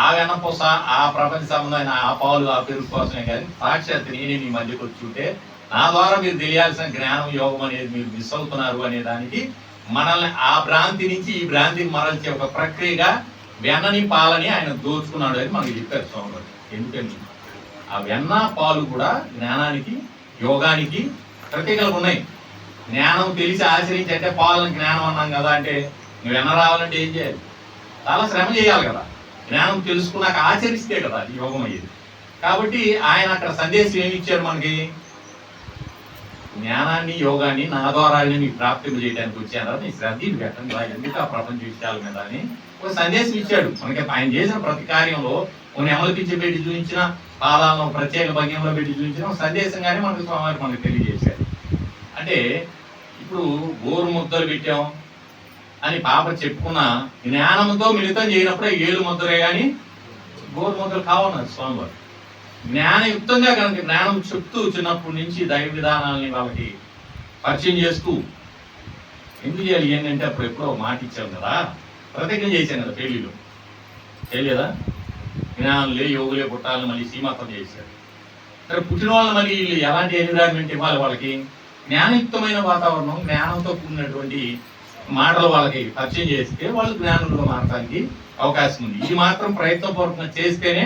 ఆ వెనపొస ఆ ప్రపంచ సంబంధమైన ఆ పాలు ఆ పెరుగు కోసమే కానీ సాక్షాత్ నేనే మీ మధ్యకు వచ్చుంటే నా ద్వారా మీరు తెలియాల్సిన జ్ఞానం యోగం అనేది మీరు మిస్ అవుతున్నారు అనే దానికి మనల్ని ఆ భ్రాంతి నుంచి ఈ భ్రాంతిని మరల్చే ఒక ప్రక్రియగా వెన్నని పాలని ఆయన దోచుకున్నాడు అని మనకి చెప్పారు స్వామి. ఎందుకని ఆ వెన్న పాలు కూడా జ్ఞానానికి యోగానికి ప్రతీకలు ఉన్నాయి. జ్ఞానం తెలిసి ఆచరించి అంటే పాలను జ్ఞానం అన్నాం కదా. అంటే వెన్న రావాలంటే ఏం చేయాలి? చాలా శ్రమ చేయాలి కదా. జ్ఞానం తెలుసుకున్నాక ఆచరిస్తే కదా యోగం అయ్యేది. కాబట్టి ఆయన అక్కడ సందేశం ఏమి ఇచ్చారు మనకి? జ్ఞానాన్ని యోగాన్ని నా ద్వారా మీకు ప్రాప్తింపు చేయడానికి వచ్చాను, నీ శ్రద్ధని పెట్టండి ఎందుకు ఆ ప్రపంచ విషయాల మీద అని ఒక సందేశం ఇచ్చాడు మనకి. ఆయన చేసిన ప్రతి కార్యంలో కొన్ని అమలుకించి పెట్టి చూపించిన పాదాలను ప్రత్యేక భంగిమలో పెట్టి చూపించిన ఒక సందేశంగానే మనకు స్వామి మనకు తెలియజేశారు. అంటే ఇప్పుడు గోరు ముద్దలు పెట్టాం అని పాప చెప్పుకున్న జ్ఞానంతో మిళితం చేయనప్పుడే ఏలు ముద్దరే కానీ గోరు ముద్దలు కావన్నారు స్వామివారు. జ్ఞానయుక్తంగా కనుక జ్ఞానం చెప్తూ చిన్నప్పటి నుంచి దైవ విధానాలని వాళ్ళకి పరిచయం చేస్తూ ఎందుకు చేయాలి ఏంటంటే అప్పుడు ఎప్పుడో మాట ఇచ్చాం కదా, ప్రతిజ్ఞ చేశాను కదా పెళ్లిలో, చేయలేదా? జ్ఞానులే యోగులే పుట్టాలని మళ్ళీ సీమాతం చేశారు. సరే పుట్టిన వాళ్ళని మళ్ళీ ఎలాంటి ఎన్విరాన్మెంట్ ఇవ్వాలి? వాళ్ళకి జ్ఞానయుక్తమైన వాతావరణం, జ్ఞానంతో కూడినటువంటి మాటలు వాళ్ళకి పరిచయం చేస్తే వాళ్ళు జ్ఞానంలో మారడానికి అవకాశం ఉంది. ఇది మాత్రం ప్రయత్నపూర్వకంగా చేస్తేనే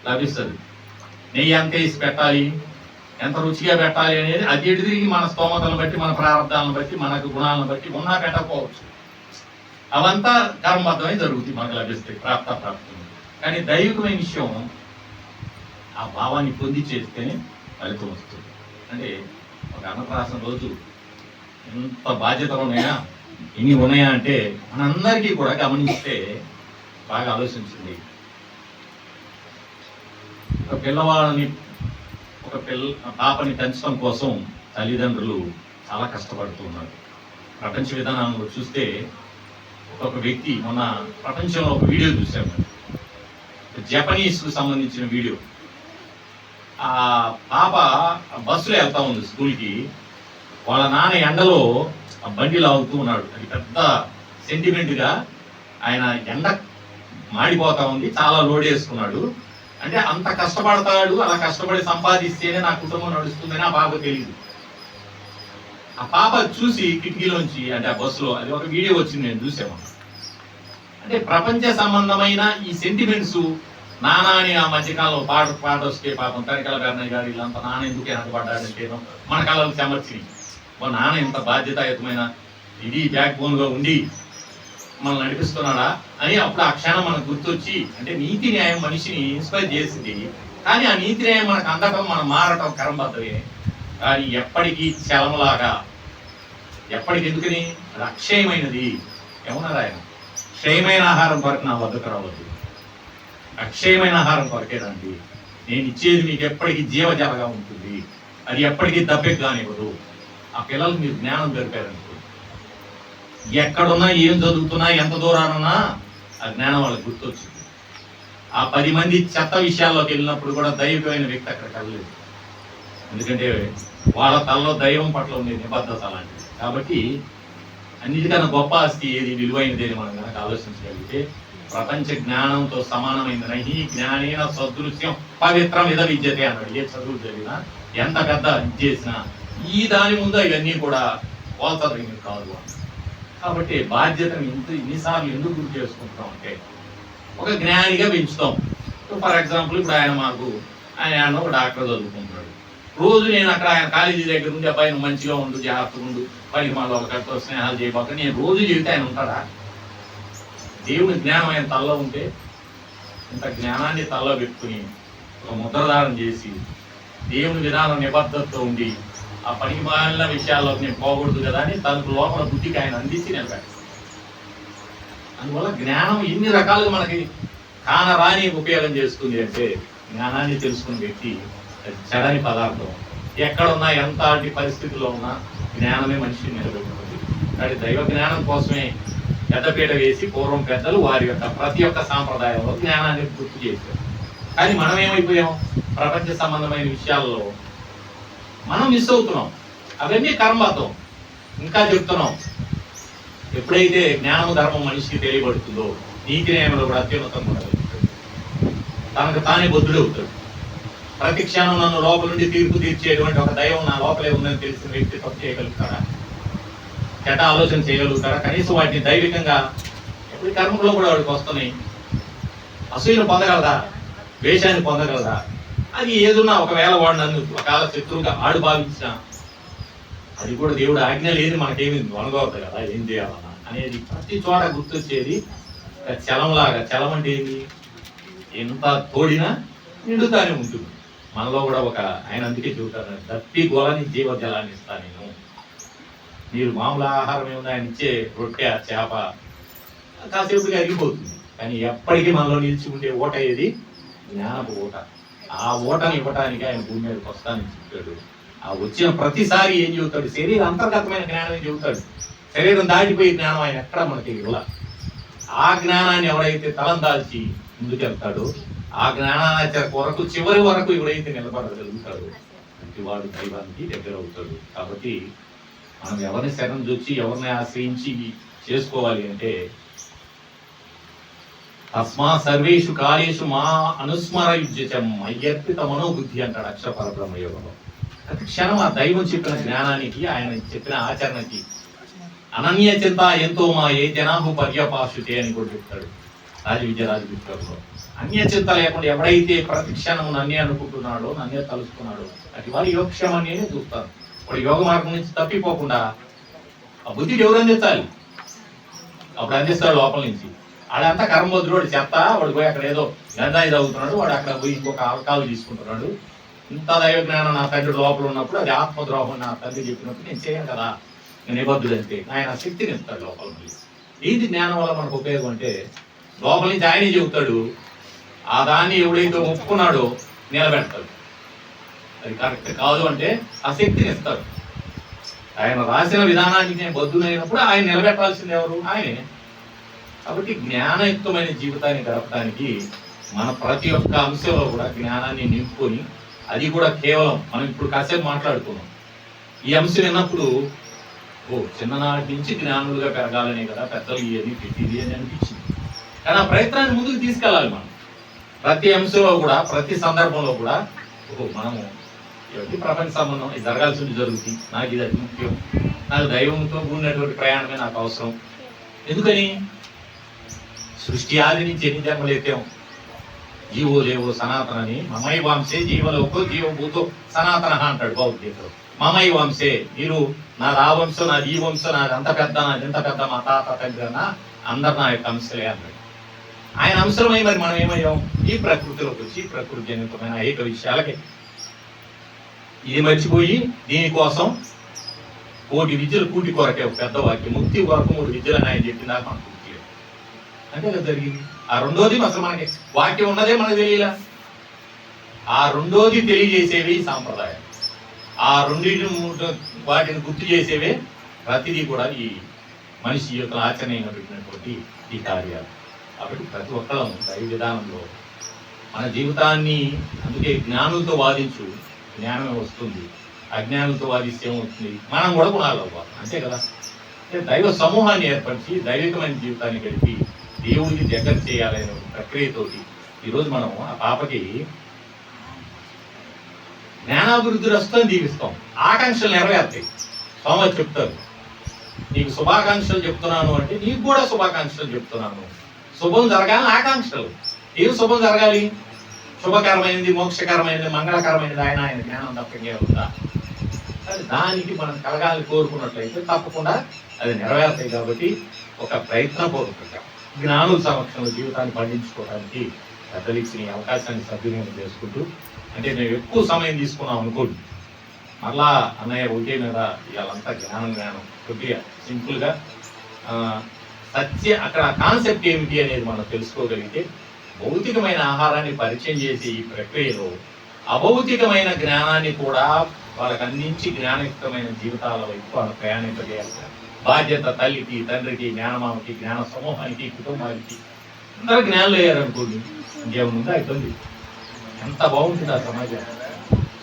లభిస్తుంది. నెయ్యి ఎంత వేసి పెట్టాలి, ఎంత రుచిగా పెట్టాలి అనేది అది ఎటు తిరిగి మన స్తోమతలను బట్టి మన ప్రారంభాలను బట్టి మనకు గుణాలను బట్టి ఉన్నా పెట్టకపోవచ్చు. అవంతా కర్మబద్ధమై జరుగుతుంది, మనకు లభిస్తాయి ప్రాప్తి. కానీ దైవికమైన విషయం ఆ భావాన్ని పొంది చేస్తేనే ఫలితం వస్తుంది. అంటే ఒక అన్నప్రాసన రోజు ఎంత బాధ్యతలు ఉన్నాయా, ఎన్ని ఉన్నాయా అంటే మనందరికీ కూడా గమనిస్తే బాగా ఆలోచించండి. ఒక పిల్లవాడిని పాపని పెంచడం కోసం తల్లిదండ్రులు చాలా కష్టపడుతూ ఉన్నారు. ప్రపంచ విధానంలో చూస్తే ఒక వ్యక్తి మొన్న ప్రపంచంలో ఒక వీడియో చూశాము, జపనీస్కు సంబంధించిన వీడియో. ఆ పాప బస్సులో వెళ్తా ఉంది స్కూల్కి, వాళ్ళ నాన్న ఎండలో ఆ బండి లాగుతూ ఉన్నాడు. అది పెద్ద సెంటిమెంట్గా ఆయన ఎండ మాడిపోతా ఉంది, చాలా లోడ్ వేసుకున్నాడు. అంటే అంత కష్టపడతాడు, అలా కష్టపడి సంపాదిస్తేనే నా కుటుంబం నడుస్తుందని ఆ పాప తెలియదు. ఆ పాప చూసి కిటికీలోంచి, అంటే ఆ బస్సులో అది ఒక వీడియో వచ్చింది, నేను చూసాము. అంటే ప్రపంచ సంబంధమైన ఈ సెంటిమెంట్స్ నానా అని ఆ మధ్యకాలంలో పాట వస్తే పాపం తనికల బెర్నయ్య గారు వీళ్ళంతా నాన్న ఎందుకు వెనకబడ్డాడంటే మన కళలకు చెమర్చి నాన్న ఇంత బాధ్యతాయుతమైన ఇది బ్యాక్ బోన్ గా ఉండి మనల్ని నడిపిస్తున్నాడా అని అప్పుడు ఆ క్షణం మనకు గుర్తొచ్చి, అంటే నీతి న్యాయం మనిషిని ఇన్స్పైర్ చేసింది. కానీ ఆ నీతి న్యాయం మనకు అందటం, మనం మారటం కరంబద్దమే. కానీ ఎప్పటికీ చలమలాగా, ఎప్పటికి ఎందుకని అది అక్షయమైనది. ఏమన్నారు ఆయన, క్షయమైన ఆహారం కొరకు నా వద్దకు రావద్దు, అక్షయమైన ఆహారం కొరకేనండి. నేను ఇచ్చేది మీకు ఎప్పటికీ జీవజాలగా ఉంటుంది, అది ఎప్పటికీ దబ్బెకి కానివ్వదు. ఆ పిల్లలకు మీరు జ్ఞానం దొరికారనుకో, ఎక్కడున్నా ఏం చదువుతున్నా ఎంత దూరానున్నా ఆ జ్ఞానం వాళ్ళకి గుర్తొచ్చింది. ఆ 10 మంది చెత్త విషయాల్లోకి వెళ్ళినప్పుడు కూడా దైవికమైన వ్యక్తి అక్కడికి వెళ్ళలేదు. ఎందుకంటే వాళ్ళ తలలో దైవం పట్ల ఉండే నిబద్ధత అలాంటిది. కాబట్టి అన్నిటికన్నా గొప్ప ఆస్తి ఏది, విలువైనది అని మనం కనుక ఆలోచించగలిగితే ప్రపంచ జ్ఞానంతో సమానమైన నహి జ్ఞానేన సదృశ్యం పవిత్రం ఇద విద్యతే అన్నాడు. ఏ చదువు చదివినా, ఎంత పెద్ద విద్య చేసినా ఈ దాని ముందు ఇవన్నీ కూడా పోల్చదగినవి కాదు. కాబట్టి బాధ్యతను ఇన్నిసార్లు ఎందుకు గుర్తు చేసుకుంటాం అంటే ఒక జ్ఞానిగా పెంచుతాం. ఫర్ ఎగ్జాంపుల్ ఇప్పుడు ఆయన ఒక డాక్టర్ చదువుకుంటున్నాడు. రోజు నేను అక్కడ ఆయన కాలేజీ దగ్గర ఉండి, అబ్బాయి నువ్వు మంచిగా ఉండు, జాగ్రత్తగా ఉండు, పైకి మళ్ళీ ఒకరితో స్నేహాలు చేయబోక నేను రోజు చెబితే ఆయన ఉంటాడా? దేవుని జ్ఞానం ఆయన తల్లో ఉంటే, ఇంత జ్ఞానాన్ని తల్లో పెట్టుకుని ఒక ముద్రధారం చేసి దేవుని విధానం నిబద్ధతతో ఉండి ఆ పనికి మాలిన విషయాల్లోకి నేను పోకూడదు కదా అని తనకు లోపల బుద్ధికి ఆయన అందించి నిలబెట్టాడు. అందువల్ల జ్ఞానం ఇన్ని రకాలుగా మనకి కానరాని ఉపయోగం చేస్తుంది. అంటే జ్ఞానాన్ని తెలుసుకున్న వ్యక్తి చెడని పదార్థం. ఎక్కడున్నా ఎంతటి పరిస్థితుల్లో ఉన్నా జ్ఞానమే మనిషిని నిలబెట్టుకుంది. కాబట్టి దైవ జ్ఞానం కోసమే పెద్దపీట వేసి పూర్వం పెద్దలు వారి యొక్క ప్రతి ఒక్క సాంప్రదాయంలో జ్ఞానాన్ని గుర్తు చేశారు. కానీ మనం ఏమైపోయాం, ప్రపంచ సంబంధమైన విషయాల్లో మనం మిస్ అవుతున్నాం. అవన్నీ కర్మబద్ధం. ఇంకా చెప్తున్నాం, ఎప్పుడైతే జ్ఞానం ధర్మం మనిషికి తెలియబడుతుందో నీతి న్యాయంలో కూడా అత్యున్నతంగా ఉండగలుగుతాడు, తనకు తానే బుద్ధుడవుతాడు. ప్రతి క్షణం నన్ను లోపల నుండి తీర్పు తీర్చేటువంటి ఒక దైవం నా లోపలే ఉందని తెలిసిన వ్యక్తి తప్పు చేయగలుగుతాడా? చెడ్డ ఆలోచన చేయగలుగుతాడా? కనీసం వాటిని దైవికంగా ఎప్పుడు కర్మలో కూడా వాడికి వస్తున్నాయి. అసూయను పొందగలదా? ద్వేషాన్ని పొందగలదా? అది ఏదున్నా ఒకవేళ వాడు నన్ను ఒకవేళ శత్రువుగా ఆడు భావించినా అది కూడా దేవుడు ఆజ్ఞ లేదు, మనకేమి వనగవద్దు కదా, ఏం చేయాలన్నా అనేది ప్రతి చోట గుర్తొచ్చేది చలంలాగా. చలం అంటే ఏంటి? ఎంత తోడినా నిండుతానే ఉంటుంది. మనలో కూడా ఒక ఆయన అందుకే చెబుతారు, దప్పి గోలని జీవ జలాన్ని ఇస్తాను నేను. మీరు మామూలు ఆహారం ఏముంది, ఆయన ఇచ్చే రొట్టె చేప కాసేపుగా అరిగిపోతుంది. కానీ ఎప్పటికీ మనలో నిలిచి ఉండే ఓట ఏది? జ్ఞానపు ఓట. ఆ ఓటని ఇవ్వటానికి ఆయన భూమి మీదకి వస్తానని చెప్పాడు. ఆ వచ్చిన ప్రతిసారి ఏం చెబుతాడు? శరీర అంతర్గతమైన జ్ఞానం చెబుతాడు. శరీరం దాటిపోయే జ్ఞానం ఆయన ఎక్కడ మనకి ఇవ్వాల. ఆ జ్ఞానాన్ని ఎవరైతే తలం దాల్చి ముందుకెళ్తాడో, ఆ జ్ఞానాన్ని కొరకు చివరి వరకు ఎవరైతే నిలబడగలుగుతాడో వాడు దైవానికి దగ్గర అవుతాడు. కాబట్టి మనం ఎవరిని శరణం చూచి ఎవరిని ఆశ్రయించి చేసుకోవాలి అంటే తస్మా సర్వేషు కార్యేషు మా అనుస్మర యుజ్యచం అయ్యర్పిత మనోబుద్ధి అంటాడు అక్షర పరబ్రహ్మ యోగంలో. ప్రతి క్షణం ఆ దైవం చెప్పిన జ్ఞానానికి, ఆయన చెప్పిన ఆచరణకి అనన్య చింత ఎంతో మా ఏ జనాభు పర్యపాశుతే అని కూడా చెప్తాడు రాజవిద్యరాజపుత్రంలో. అన్య చింత లేకుండా ఎవడైతే ప్రతి క్షణం నన్నే అనుకుంటున్నాడో, నన్నే తలుసుకున్నాడో అటు వారి యోగక్షేమాన్ని చూస్తాను. వాడు యోగ మార్గం నుంచి తప్పిపోకుండా ఆ బుద్ధికి ఎవరు అందించాలి? అప్పుడు అందిస్తాడు లోపల నుంచి. ఆడంతా కర్మబద్ధుడు, వాడు చెత్త, వాడు పోయి అక్కడ ఏదో గంజాయి తాగుతున్నాడు, వాడు అక్కడ పోయి ఇంకొక ఆల్కాలు తీసుకుంటున్నాడు. ఇంత దైవ జ్ఞానం నా తండ్రి లోపల ఉన్నప్పుడు అది ఆత్మద్రోహం నా తండ్రి చెప్పినప్పుడు నేను చేయను కదా, నిబద్ధుడు అంటే ఆయన శక్తిని ఇస్తాడు లోపల. మళ్ళీ ఏంటి జ్ఞానం వల్ల మనకు ఉపయోగం అంటే లోపల నుంచి ఆయనే చెబుతాడు, ఆ దాన్ని ఎవడైతే ఒప్పుకున్నాడో నిలబెడతాడు. అది కరెక్ట్ కాదు అంటే ఆ శక్తిని ఇస్తాడు. ఆయన రాసిన విధానానికి నేను బద్ధునైనప్పుడు ఆయన నిలబెట్టాల్సింది ఎవరు? ఆయనే. కాబట్టి జ్ఞానయుక్తమైన జీవితాన్ని గడపడానికి మన ప్రతి ఒక్క అంశంలో కూడా జ్ఞానాన్ని నింపుకొని, అది కూడా కేవలం మనం ఇప్పుడు కాసేపు మాట్లాడుకున్నాం. ఈ అంశం విన్నప్పుడు చిన్ననాటి నుంచి జ్ఞానులుగా పెరగాలనే కదా పెద్దలు ఇవన్నీ పెట్టింది అని అనిపించింది. కానీ ఆ ప్రయత్నాన్ని ముందుకు తీసుకెళ్ళాలి మనం. ప్రతి అంశంలో కూడా, ప్రతి సందర్భంలో కూడా మనము ఈ ప్రపంచ సంబంధం ఇది జరగాల్సింది జరుగుతుంది, నాకు ఇది అతి ముఖ్యం, నాకు దైవంతో కూడినటువంటి ప్రయాణమే నాకు అవసరం. ఎందుకని? సృష్టి ఆది నుంచి ఎన్ని జన్మలు ఎత్తాం. జీవో దేవో సనాతన అని మమై వంశే జీవలోకో జీవభూతో సనాతన అంటాడు భగవద్గీతలో. మమై వంశే, మీరు నాది ఆ వంశం, నాది ఈ వంశం, నాది అంత పెద్ద, నాది ఎంత పెద్ద, మా తాత తండ్రి అన్న అందరు నా యొక్క అంశలే అన్నాడు. ఆయన అంశమై మరి మనం ఏమయ్యాం? ఈ ప్రకృతిలోకి వచ్చి ప్రకృతి జనితమైన అనేక విషయాలకి ఇది మర్చిపోయి దీనికోసం కోటి విద్యలు కూటి కొరకే ఒక పెద్ద వాక్యం, ముక్తి కొరకు 3 విద్యలు అని ఆయన చెప్పిన దాకా మనకు గుర్తు లేదు. అంటే కదా జరిగింది. ఆ రెండోది అసలు మనకి వాక్యం ఉన్నదే మనకు తెలియలా. ఆ రెండోది తెలియజేసేవి సాంప్రదాయాలు, ఆ రెండింటి వాటిని గుర్తు చేసేవే ప్రతిదీ కూడా ఈ మనిషి జీవితంలో ఆచరణీయంగా పెట్టినటువంటి ఈ కార్యాలు. కాబట్టి ప్రతి ఒక్కరూ దైవ విధానంలో మన జీవితాన్ని, అందుకే జ్ఞానులతో వాదించు జ్ఞానమే వస్తుంది, అజ్ఞానులతో వాదిస్తే ఏమవుతుంది? మనం కూడా గుణాలు అవ్వాలి, అంతే కదా. దైవ సమూహాన్ని ఏర్పరిచి దైవికమైన జీవితాన్ని గడిపి దేవుడికి దగ్గర చేయాలనే ప్రక్రియతోటి ఈరోజు మనం ఆ పాపకి జ్ఞానాభివృద్ధి వస్తుందని దీవిస్తాం. ఆకాంక్షలు నెరవేరుతాయి. స్వామి చెప్తారు, నీకు శుభాకాంక్షలు చెప్తున్నాను అంటే నీకు కూడా శుభాకాంక్షలు చెప్తున్నాను. శుభం జరగాలని ఆకాంక్షలు. ఏం శుభం జరగాలి? శుభకరమైనది, మోక్షకరమైనది, మంగళకరమైనది ఆయన జ్ఞానం తప్పకే ఉందా? దానికి మనం కలగాలని కోరుకున్నట్లయితే తప్పకుండా అది నెరవేరుతాయి. కాబట్టి ఒక ప్రయత్నపూర్వకంగా జ్ఞానుల సమక్షంలో జీవితాన్ని పండించుకోవడానికి పెద్దలు ఇచ్చిన ఈ అవకాశాన్ని సద్వినియోగం చేసుకుంటూ, అంటే మేము ఎక్కువ సమయం తీసుకున్నాం అనుకోండి, మళ్ళా అన్నయ్య ఒకటే మీద ఇవాళంతా జ్ఞానం కొద్దిగా సింపుల్గా అక్కడ కాన్సెప్ట్ ఏమిటి అనేది మనం తెలుసుకోగలిగితే భౌతికమైన ఆహారాన్ని పరిచయం చేసే ఈ ప్రక్రియలో అభౌతికమైన జ్ఞానాన్ని కూడా వాళ్ళకి అందించి జ్ఞానయుక్తమైన జీవితాల వైపు వాళ్ళు ప్రయాణింపజేయాలి. బాధ్యత తల్లికి, తండ్రికి, జ్ఞానమామకి, జ్ఞాన సమూహానికి, కుటుంబానికి అందరూ జ్ఞానం లేరనుకోండి, ఇంకేముందా ఇబ్బంది? ఎంత బాగుంటుంది ఆ సమాజం.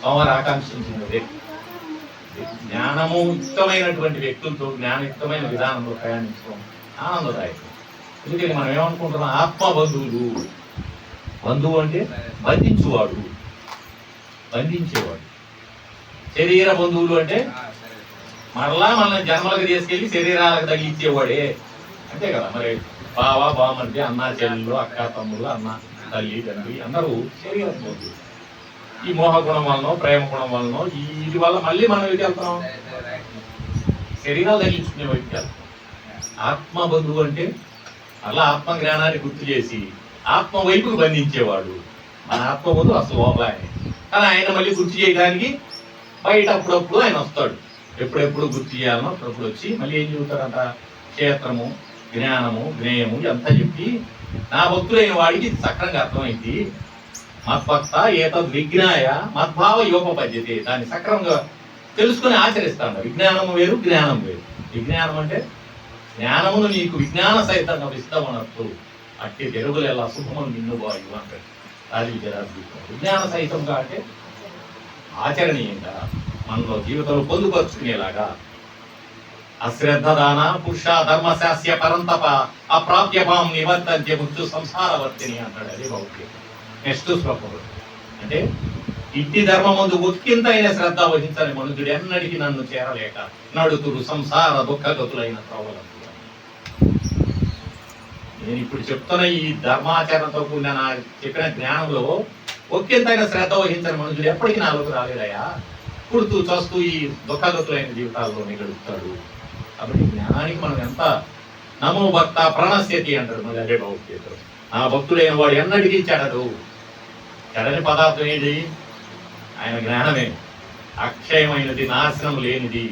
సోమవారు ఆకాంక్షించినదే జ్ఞానము యుక్తమైనటువంటి వ్యక్తులతో జ్ఞానయుక్తమైన విధానంలో ప్రయాణించడం ఆనందదాయకం. ఎందుకంటే మనం ఏమనుకుంటున్నాం? ఆత్మ బంధువులు. బంధువు అంటే బంధించేవాడు. శరీర బంధువులు అంటే మరలా మన జన్మలకు తీసుకెళ్లి శరీరాలకు తగిలిచ్చేవాడే, అంతే కదా. మరి బావ, బామంటే, అన్న చెల్లెళ్ళు, అక్క తమ్ముడు, అన్న తల్లి తండ్రి అందరూ శరీర బంధువులు. ఈ మోహ గుణం వలనో, ప్రేమ గుణం వలనో, వీటి వల్ల మళ్ళీ మనం ఎటు వెళ్తున్నాం? శరీరాలు తగిలించుకునే వైపు వెళ్తాం. ఆత్మ బంధువు అంటే అలా ఆత్మ జ్ఞానాన్ని గుర్తు చేసి ఆత్మ వైపుకు బంధించేవాడు. మన ఆత్మ బంధువు అసలు లోపల ఆయన. కానీ ఆయన మళ్ళీ గుర్తు చేయడానికి బయట అప్పుడప్పుడు ఆయన వస్తాడు. ఎప్పుడెప్పుడు గుర్తు చేయాలనో అప్పుడప్పుడు వచ్చి మళ్ళీ ఏం చెబుతాడంట? క్షేత్రము, జ్ఞానము, జ్ఞేయము అంతా చెప్పి నా భక్తులైన వాడికి సక్రంగా అర్థమైంది. మద్భక్త ఏతద్ విజ్ఞాయ మద్భావ యోపపద్యతే. దాన్ని సక్రంగా తెలుసుకుని ఆచరిస్తాడు. విజ్ఞానము వేరు, జ్ఞానం వేరు. విజ్ఞానం అంటే జ్ఞానమును నీకు విజ్ఞాన సహితంగా విస్తమనట్టు అట్టి తెలుగులు ఎలా శుభమును నిన్ను బాయు అంటాడు రాజు విజయరాజు. విజ్ఞాన సహితంగా అంటే ఆచరణీయంగా మనలో జీవితంలో పొందుపరుచుకునేలాగా. అశ్రద్ధ దాన పురుష ధర్మశాస్య పరంతప అప్రాప్యపాం నివర్తంతే ముచ్చు సంసారవర్తిని అంటాడు. అదే భౌతిక. నెక్స్ట్ శ్లోకం అంటే ఇట్టి ధర్మమందు ఉత్కింతైన శ్రద్ధ వహించని మనుషుడు ఎన్నడికి నన్ను చేరలేక నడుతురు సంసార దుఃఖగతులైన త్రోవలందు. నేను ఇప్పుడు చెప్తున్న ఈ ధర్మాచరణతో కూడిన నా చెప్పిన జ్ఞానంలో ఒక్కింతైన శ్రద్ధ వహించని మనుషుడు ఎప్పటికీ నాలోకి రాలేదయా. పుడుతూ చస్తూ ఈ దుఃఖగతులైన జీవితాల్లో గడుపుతాడు. కాబట్టి జ్ఞానానికి మనం ఎంత నమో భక్త ప్రణశ్యతి అంటారు. మళ్ళీ అదే భగవద్గీతలో ఆ భక్తుడైన వాడు ఎన్నటికీ చెడడు. చెడని పదార్థం ఏంటి? ఆయన జ్ఞానమే. అక్షయమైనది, నాశనం లేనిది.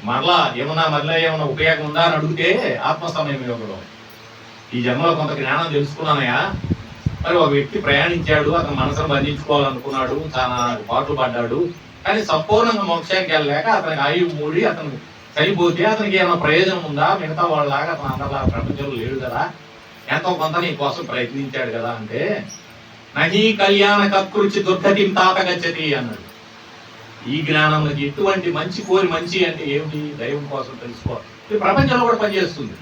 మరలా ఏమన్నా ఉపయోగం ఉందా అని అడిగితే ఆత్మసమయం యోగంలో ఈ జన్మలో కొంత జ్ఞానం తెలుసుకున్నానయా. మరి ఒక వ్యక్తి ప్రయాణించాడు, అతను మనసును బంధించుకోవాలనుకున్నాడు, చాలా పాటలు పడ్డాడు, కానీ సంపూర్ణంగా మోక్షానికి వెళ్ళలేక అతనికి ఆయువు మూడి అతను చనిపోతే అతనికి ఏమైనా ప్రయోజనం ఉందా? మిగతా వాళ్ళలాగా అతను అందరిలా ప్రపంచంలో లేడు కదా, ఎంతో కొంత నీ కోసం ప్రయత్నించాడు కదా అంటే నహీ కళ్యాణ కత్కృచి దుర్గతిం తాత గచ్చతి అన్నాడు. ఈ జ్ఞానంలో ఎటువంటి మంచి కోరి మంచి అంటే ఏమిటి? దైవం కోసం తెలుసుకోవాలి. ఇది ప్రపంచంలో కూడా పనిచేస్తుంది.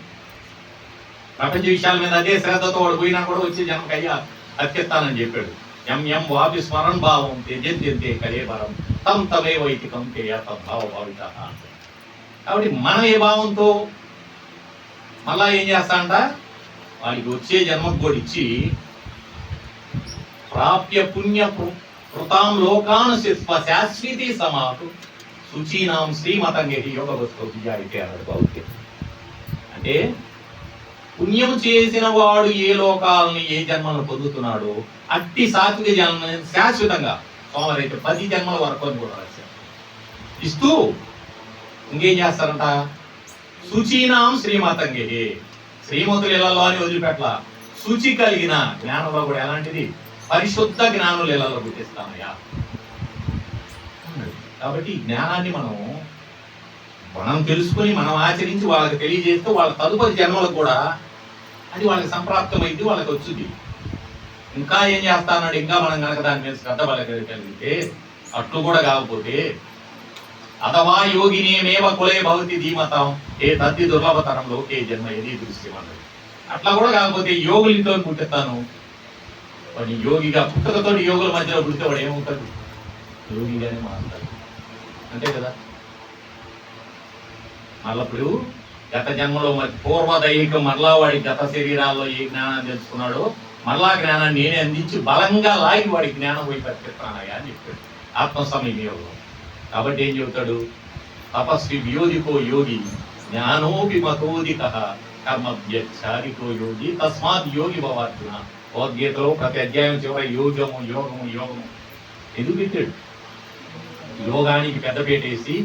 ప్రపంచ విషయాల మీద అదే శ్రద్ధతో వాడు పోయినా కూడా వచ్చే జన్మకి అయ్యా అత్యస్తానని చెప్పాడు. ఎం వాపి స్మరణ భావం తెజంతే కలేబరం తం తమే వైతికం తేయ తద్భావ భావిత. కాబట్టి మనం ఏ భావంతో మళ్ళా ఏం చేస్తాంట, వాడికి వచ్చే జన్మకు కూడా ఇచ్చి ప్రాప్య పుణ్య కృతాం లోకాను శాశ్వతి సమాతు శుచీనాం శ్రీమతంగేటి యోగ వస్తు విజాయితే అన్నాడు భౌతిక. అంటే పుణ్యం చేసిన వాడు ఏ లోకాలని ఏ జన్మలను పొందుతున్నాడో అట్టి సాత్విక జన్మ శాశ్వతంగా సోమరైతే 10 జన్మల వరకు అని కూడా రాశారు ఇస్తూ ఇంకేం చేస్తారంట, శుచీనాం శ్రీమతంగే, శ్రీమతులు ఇళ్లలో అని వదిలిపెట్ల, శుచి కలిగిన జ్ఞానంలో కూడా ఎలాంటిది పరిశుద్ధ జ్ఞానులు ఇళ్లలో గుర్తిస్తానయ్యా. కాబట్టి ఈ జ్ఞానాన్ని మనం తెలుసుకొని మనం ఆచరించి వాళ్ళకి తెలియజేస్తే వాళ్ళ తదుపరి జన్మలకు కూడా అది వాళ్ళకి సంప్రాప్తమైంది, వాళ్ళకి వచ్చింది. ఇంకా ఏం చేస్తా అన్నాడు, ఇంకా మనం కనుక దాని మీద శ్రద్ధ కలిగితే అట్లు కూడా కాకపోతే అథవా యోగినేమేవ కులే భవతి ధీమతం ఏ తద్ది దుర్లభతరంలో ఏ జన్మ ఏది దృశ్యం అన్నది. అట్లా కూడా కాకపోతే యోగులతో పుట్టిస్తాను వాడిని యోగిగా, పుట్టకతో యోగుల మధ్యలో పుడితే వాడు ఏమవుతాడు, యోగిగానే మారుతాడు. అంతే కదా. మళ్ళప్పుడు గత జన్మలో మరి పూర్వదైహికం మరలా వాడి గత శరీరాల్లో ఏ జ్ఞానాన్ని తెలుసుకున్నాడో మరలా జ్ఞానాన్ని నేనే అందించి బలంగా లాగి వాడి జ్ఞానం పోయి పరిపెడతానయ్యా అని చెప్పాడు ఆత్మసమయోగం. కాబట్టి ఏం చెబుతాడు, తపస్వి వ్యోధికో యోగి జ్ఞానోపి మతోదిక కర్మభ్యచారికో యోగి తస్మాత్ యోగి భవార్జున. భగవద్గీతలో ప్రతి అధ్యాయం చివర యోగము యోగము యోగము ఎందుకు పెట్టాడు, యోగానికి పెద్దపేటేసి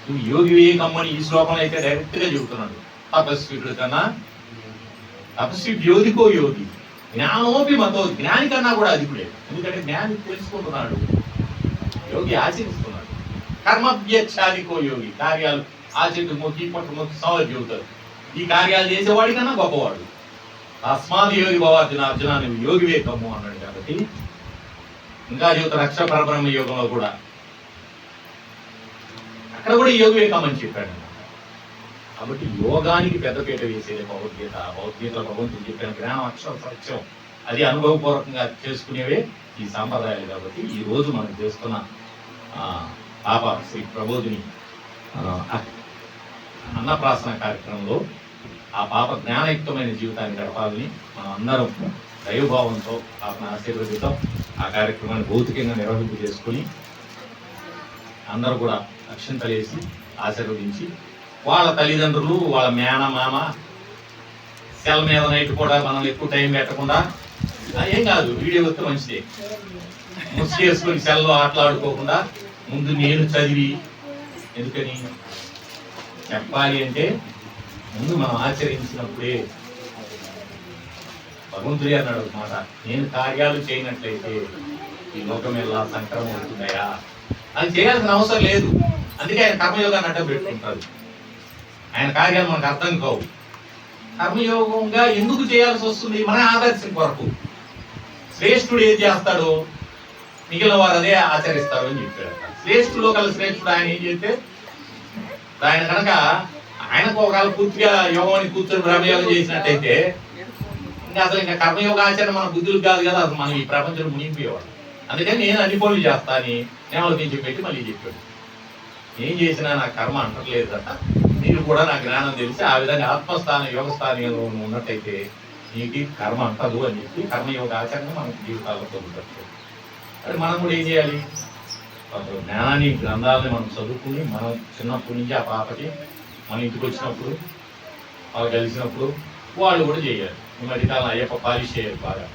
నువ్వు యోగివే కమ్మని ఈ శ్లోకంలో అయితే డైరెక్ట్ గా చెబుతున్నాడు. తపస్వికుడు కన్నా తపస్వి యోగికో యోగి జ్ఞానోపి మతో, జ్ఞాని కన్నా కూడా అధికుడే. ఎందుకంటే జ్ఞాని తెలుసుకుంటున్నాడు, యోగి ఆచరిస్తున్నాడు. కర్మభ్యచారికో యోగి కార్యాలు ఆచరించి మొక్కి పట్టు మొక్కి సవాలు చెబుతారు. ఈ కార్యాలు చేసేవాడి కన్నా గొప్పవాడు. తస్మాత్ యోగి భవార్జున, అర్జున నువ్వు యోగివే కమ్ము అన్నాడు. కాబట్టి ఇంకా చెబుతారు రక్ష పరబ్రహ్మ యోగంలో కూడా అక్కడ కూడా యోగి కమ్మని చెప్పాడు. కాబట్టి యోగానికి పెద్దపీట వేసేది భగవద్గీత. భగవద్గీతలో భగవంతుడు చెప్పిన జ్ఞానం అక్షరం సత్యం, అది అనుభవపూర్వకంగా చేసుకునేవే ఈ సాంప్రదాయాలు. కాబట్టి ఈ రోజు మనం చేస్తున్న పాప శ్రీ ప్రబోధిని అన్నప్రాసన కార్యక్రమంలో ఆ పాప జ్ఞానయుక్తమైన జీవితాన్ని గడపాలని మనం అందరం దైవభావంతో పాపను ఆశీర్వదిద్దాం. ఆ కార్యక్రమాన్ని భౌతికంగా నిర్వహింపు చేసుకుని అందరూ కూడా అక్షింతలేసి ఆశీర్వదించి వాళ్ళ తల్లిదండ్రులు వాళ్ళ మేనమామ సెల్ మీద నైట్ కూడా మనం ఎక్కువ టైం పెట్టకుండా, ఏం కాదు వీడియో వస్తే మంచిదే, ముసి చేసుకుని సెల్లో ఆటలాడుకోకుండా ముందు నేను చదివి, ఎందుకని చెప్పాలి అంటే ముందు మనం ఆచరించినప్పుడే. భగవంతుడి అన్నాడు ఒక మాట, నేను కార్యాలు చేయనట్లయితే ఈ లోకం ఎలా సంక్రమం అవుతుందయా, అది చేయాల్సిన అవసరం లేదు. అందుకే ఆయన కర్మయోగాన్ని అడ్డం పెట్టుకుంటారు. ఆయన కార్యాలు మనకు అర్థం కావు. కర్మయోగంగా ఎందుకు చేయాల్సి వస్తుంది, మన ఆదర్శం కొరకు. శ్రేష్ఠుడు ఏం చేస్తాడో మిగిలిన వారు అదే ఆచరిస్తారు అని చెప్పాడు. శ్రేష్ఠులో కల శ్రేష్ఠుడు ఆయన ఏం చేస్తే ఆయన కనుక ఆయనకు ఒకవేళ పూర్తిగా యోగాన్ని కూర్చొని బ్రహ్మయోగం చేసినట్టయితే ఇంకా అసలు ఇంకా కర్మయోగ ఆచరణ మన బుద్ధులు కాదు కదా, అసలు మనం ఈ ప్రపంచంలో మునిగిపోయేవాడు. అందుకని నేను అన్ని పనులు చేస్తా అని నేను పెట్టి మళ్ళీ చెప్పాడు. ఏం చేసినా నా కర్మ అంటలేదట, మీరు కూడా నా జ్ఞానం తెలిసి ఆ విధంగా ఆత్మస్థానం యోగస్థానంలో ఉన్నట్టయితే నీకు కర్మ అంటదు అని చెప్పి కర్మయోగ ఆచరణ మన జీవితాల్లో పొందుతారు. అది మనం కూడా ఏం చేయాలి, జ్ఞానాన్ని గ్రంథాలని మనం చదువుకుని మనం చిన్నప్పటి నుంచి ఆ పాపకి మన ఇంటికి వచ్చినప్పుడు వాళ్ళు కలిసినప్పుడు వాళ్ళు కూడా చేయాలి. ఈ మధ్యకాలం అయ్యప్ప పాలిష్ చేయాలి బాగా,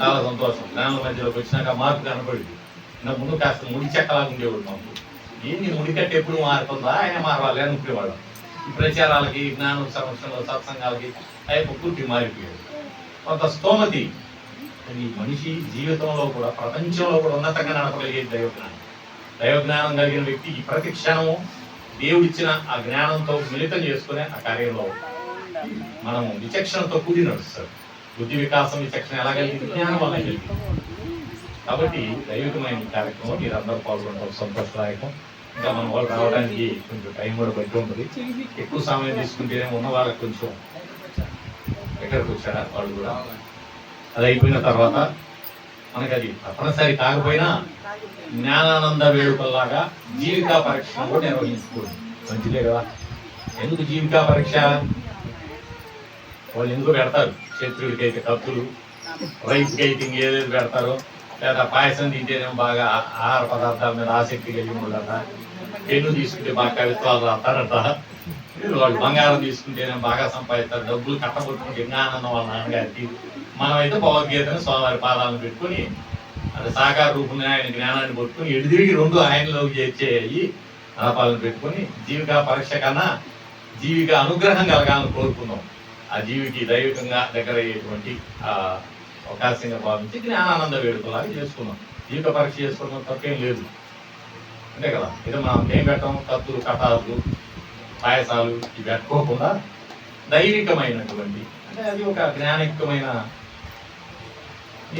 చాలా సంతోషం. జ్ఞానం మధ్యలోకి వచ్చినాక మార్పు కనపడింది. నా ముందు కాస్త ముడి చెక్కలాగా ఉండేవాడు మాకు, ఏంది ముడికట్టు ఎప్పుడు మారుతుందా ఆయన మారవాలి అనుకునేవాడు. ఈ ప్రచారాలకి జ్ఞానం సంవత్సరంలో సత్సంగాలకి అయ్యప్ప పూర్తి మారిపోయాడు. కొంత స్తోమతి ఈ మనిషి జీవితంలో కూడా ప్రపంచంలో కూడా ఉన్నతంగా నడపగలిగేది దైవజ్ఞానం. దైవజ్ఞానం కలిగిన వ్యక్తి ఈ ప్రతి క్షణము దేవుడిచ్చిన ఆ జ్ఞానంతో మిళితం చేసుకునే ఆ కార్యంలో మనం విచక్షణతో కూడి నడుస్తారు. బుద్ధి వికాసం విచక్షణ ఎలా కలిగింది, జ్ఞానం వల్ల కలిగింది. కాబట్టి దైవికమైన ఈ కార్యక్రమం మీరు అందరూ పాల్గొనడం సంతోషదాయకం. ఇంకా మన వాళ్ళు రావడానికి కొంచెం టైం కూడా బట్టి ఉంటుంది. ఎక్కువ సమయం తీసుకుంటేనే ఉన్న వాళ్ళకి కొంచెం దగ్గరకు వచ్చారా వాళ్ళు కూడా? అది అయిపోయిన తర్వాత మనకి అది తప్పనిసరి కాకపోయినా జ్ఞానానంద వేడుకల్లాగా జీవికా పరీక్షను కూడా నిర్వహించుకోండి. మంచిదే కదా. ఎందుకు జీవికా పరీక్ష? వాళ్ళు ఎందుకు పెడతారు? శత్రువులకి అయితే కత్తులు, రైతుకి అయితే ఏదేది పెడతారో, లేదా పాయసం తింటేనేమో బాగా ఆహార పదార్థాల మీద ఆసక్తి కలిగి ఉండట, పెన్ను తీసుకుంటే బాగా కవిత్వాలు రాస్తారట, వాళ్ళు బంగారం తీసుకుంటేనే బాగా సంపాదిస్తారు, డబ్బులు కట్టబొట్టుకుంటే జ్ఞానం వాళ్ళ నాన్నగారికి. మనమైతే భగవద్గీతను స్వామివారి పాదాలను పెట్టుకుని అది సాకార రూపంగా ఆయన జ్ఞానాన్ని పట్టుకుని ఎడిదిరిగి రెండు ఆయనలోకి చేర్చేయి నడపాలను పెట్టుకుని జీవికా పరీక్ష కన్నా జీవిక అనుగ్రహం కలగాలని కోరుకున్నాం. ఆ జీవికి దైవికంగా దగ్గర అయ్యేటువంటి అవకాశంగా భావించి జ్ఞానానంద వేడుకలాగా చేసుకున్నాం. జీవిక పరీక్ష చేసుకోవడం తప్పేం లేదు, అంతే కదా. ఇది మనం ఏం పెట్టాం? కత్తులు, కటాలు, పాయసాలు ఇవి పెట్టుకోకుండా దైవికమైనటువంటి, అంటే అది ఒక జ్ఞానికమైన.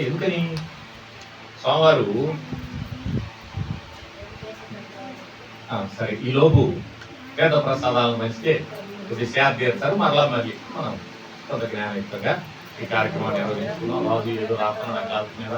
ఎందుకని స్వామివారు సరే ఈలోపు వేద ప్రసాదాలను మంచితే కొద్ది సేద తీర్చారు. మరలా మళ్ళీ మనం కొంత జ్ఞానయుక్తంగా ఈ కార్యక్రమాన్ని నిర్వహించుకున్నాం. రాజు ఏదో రాస్తున్నాడు ఆ కాల్పు మీద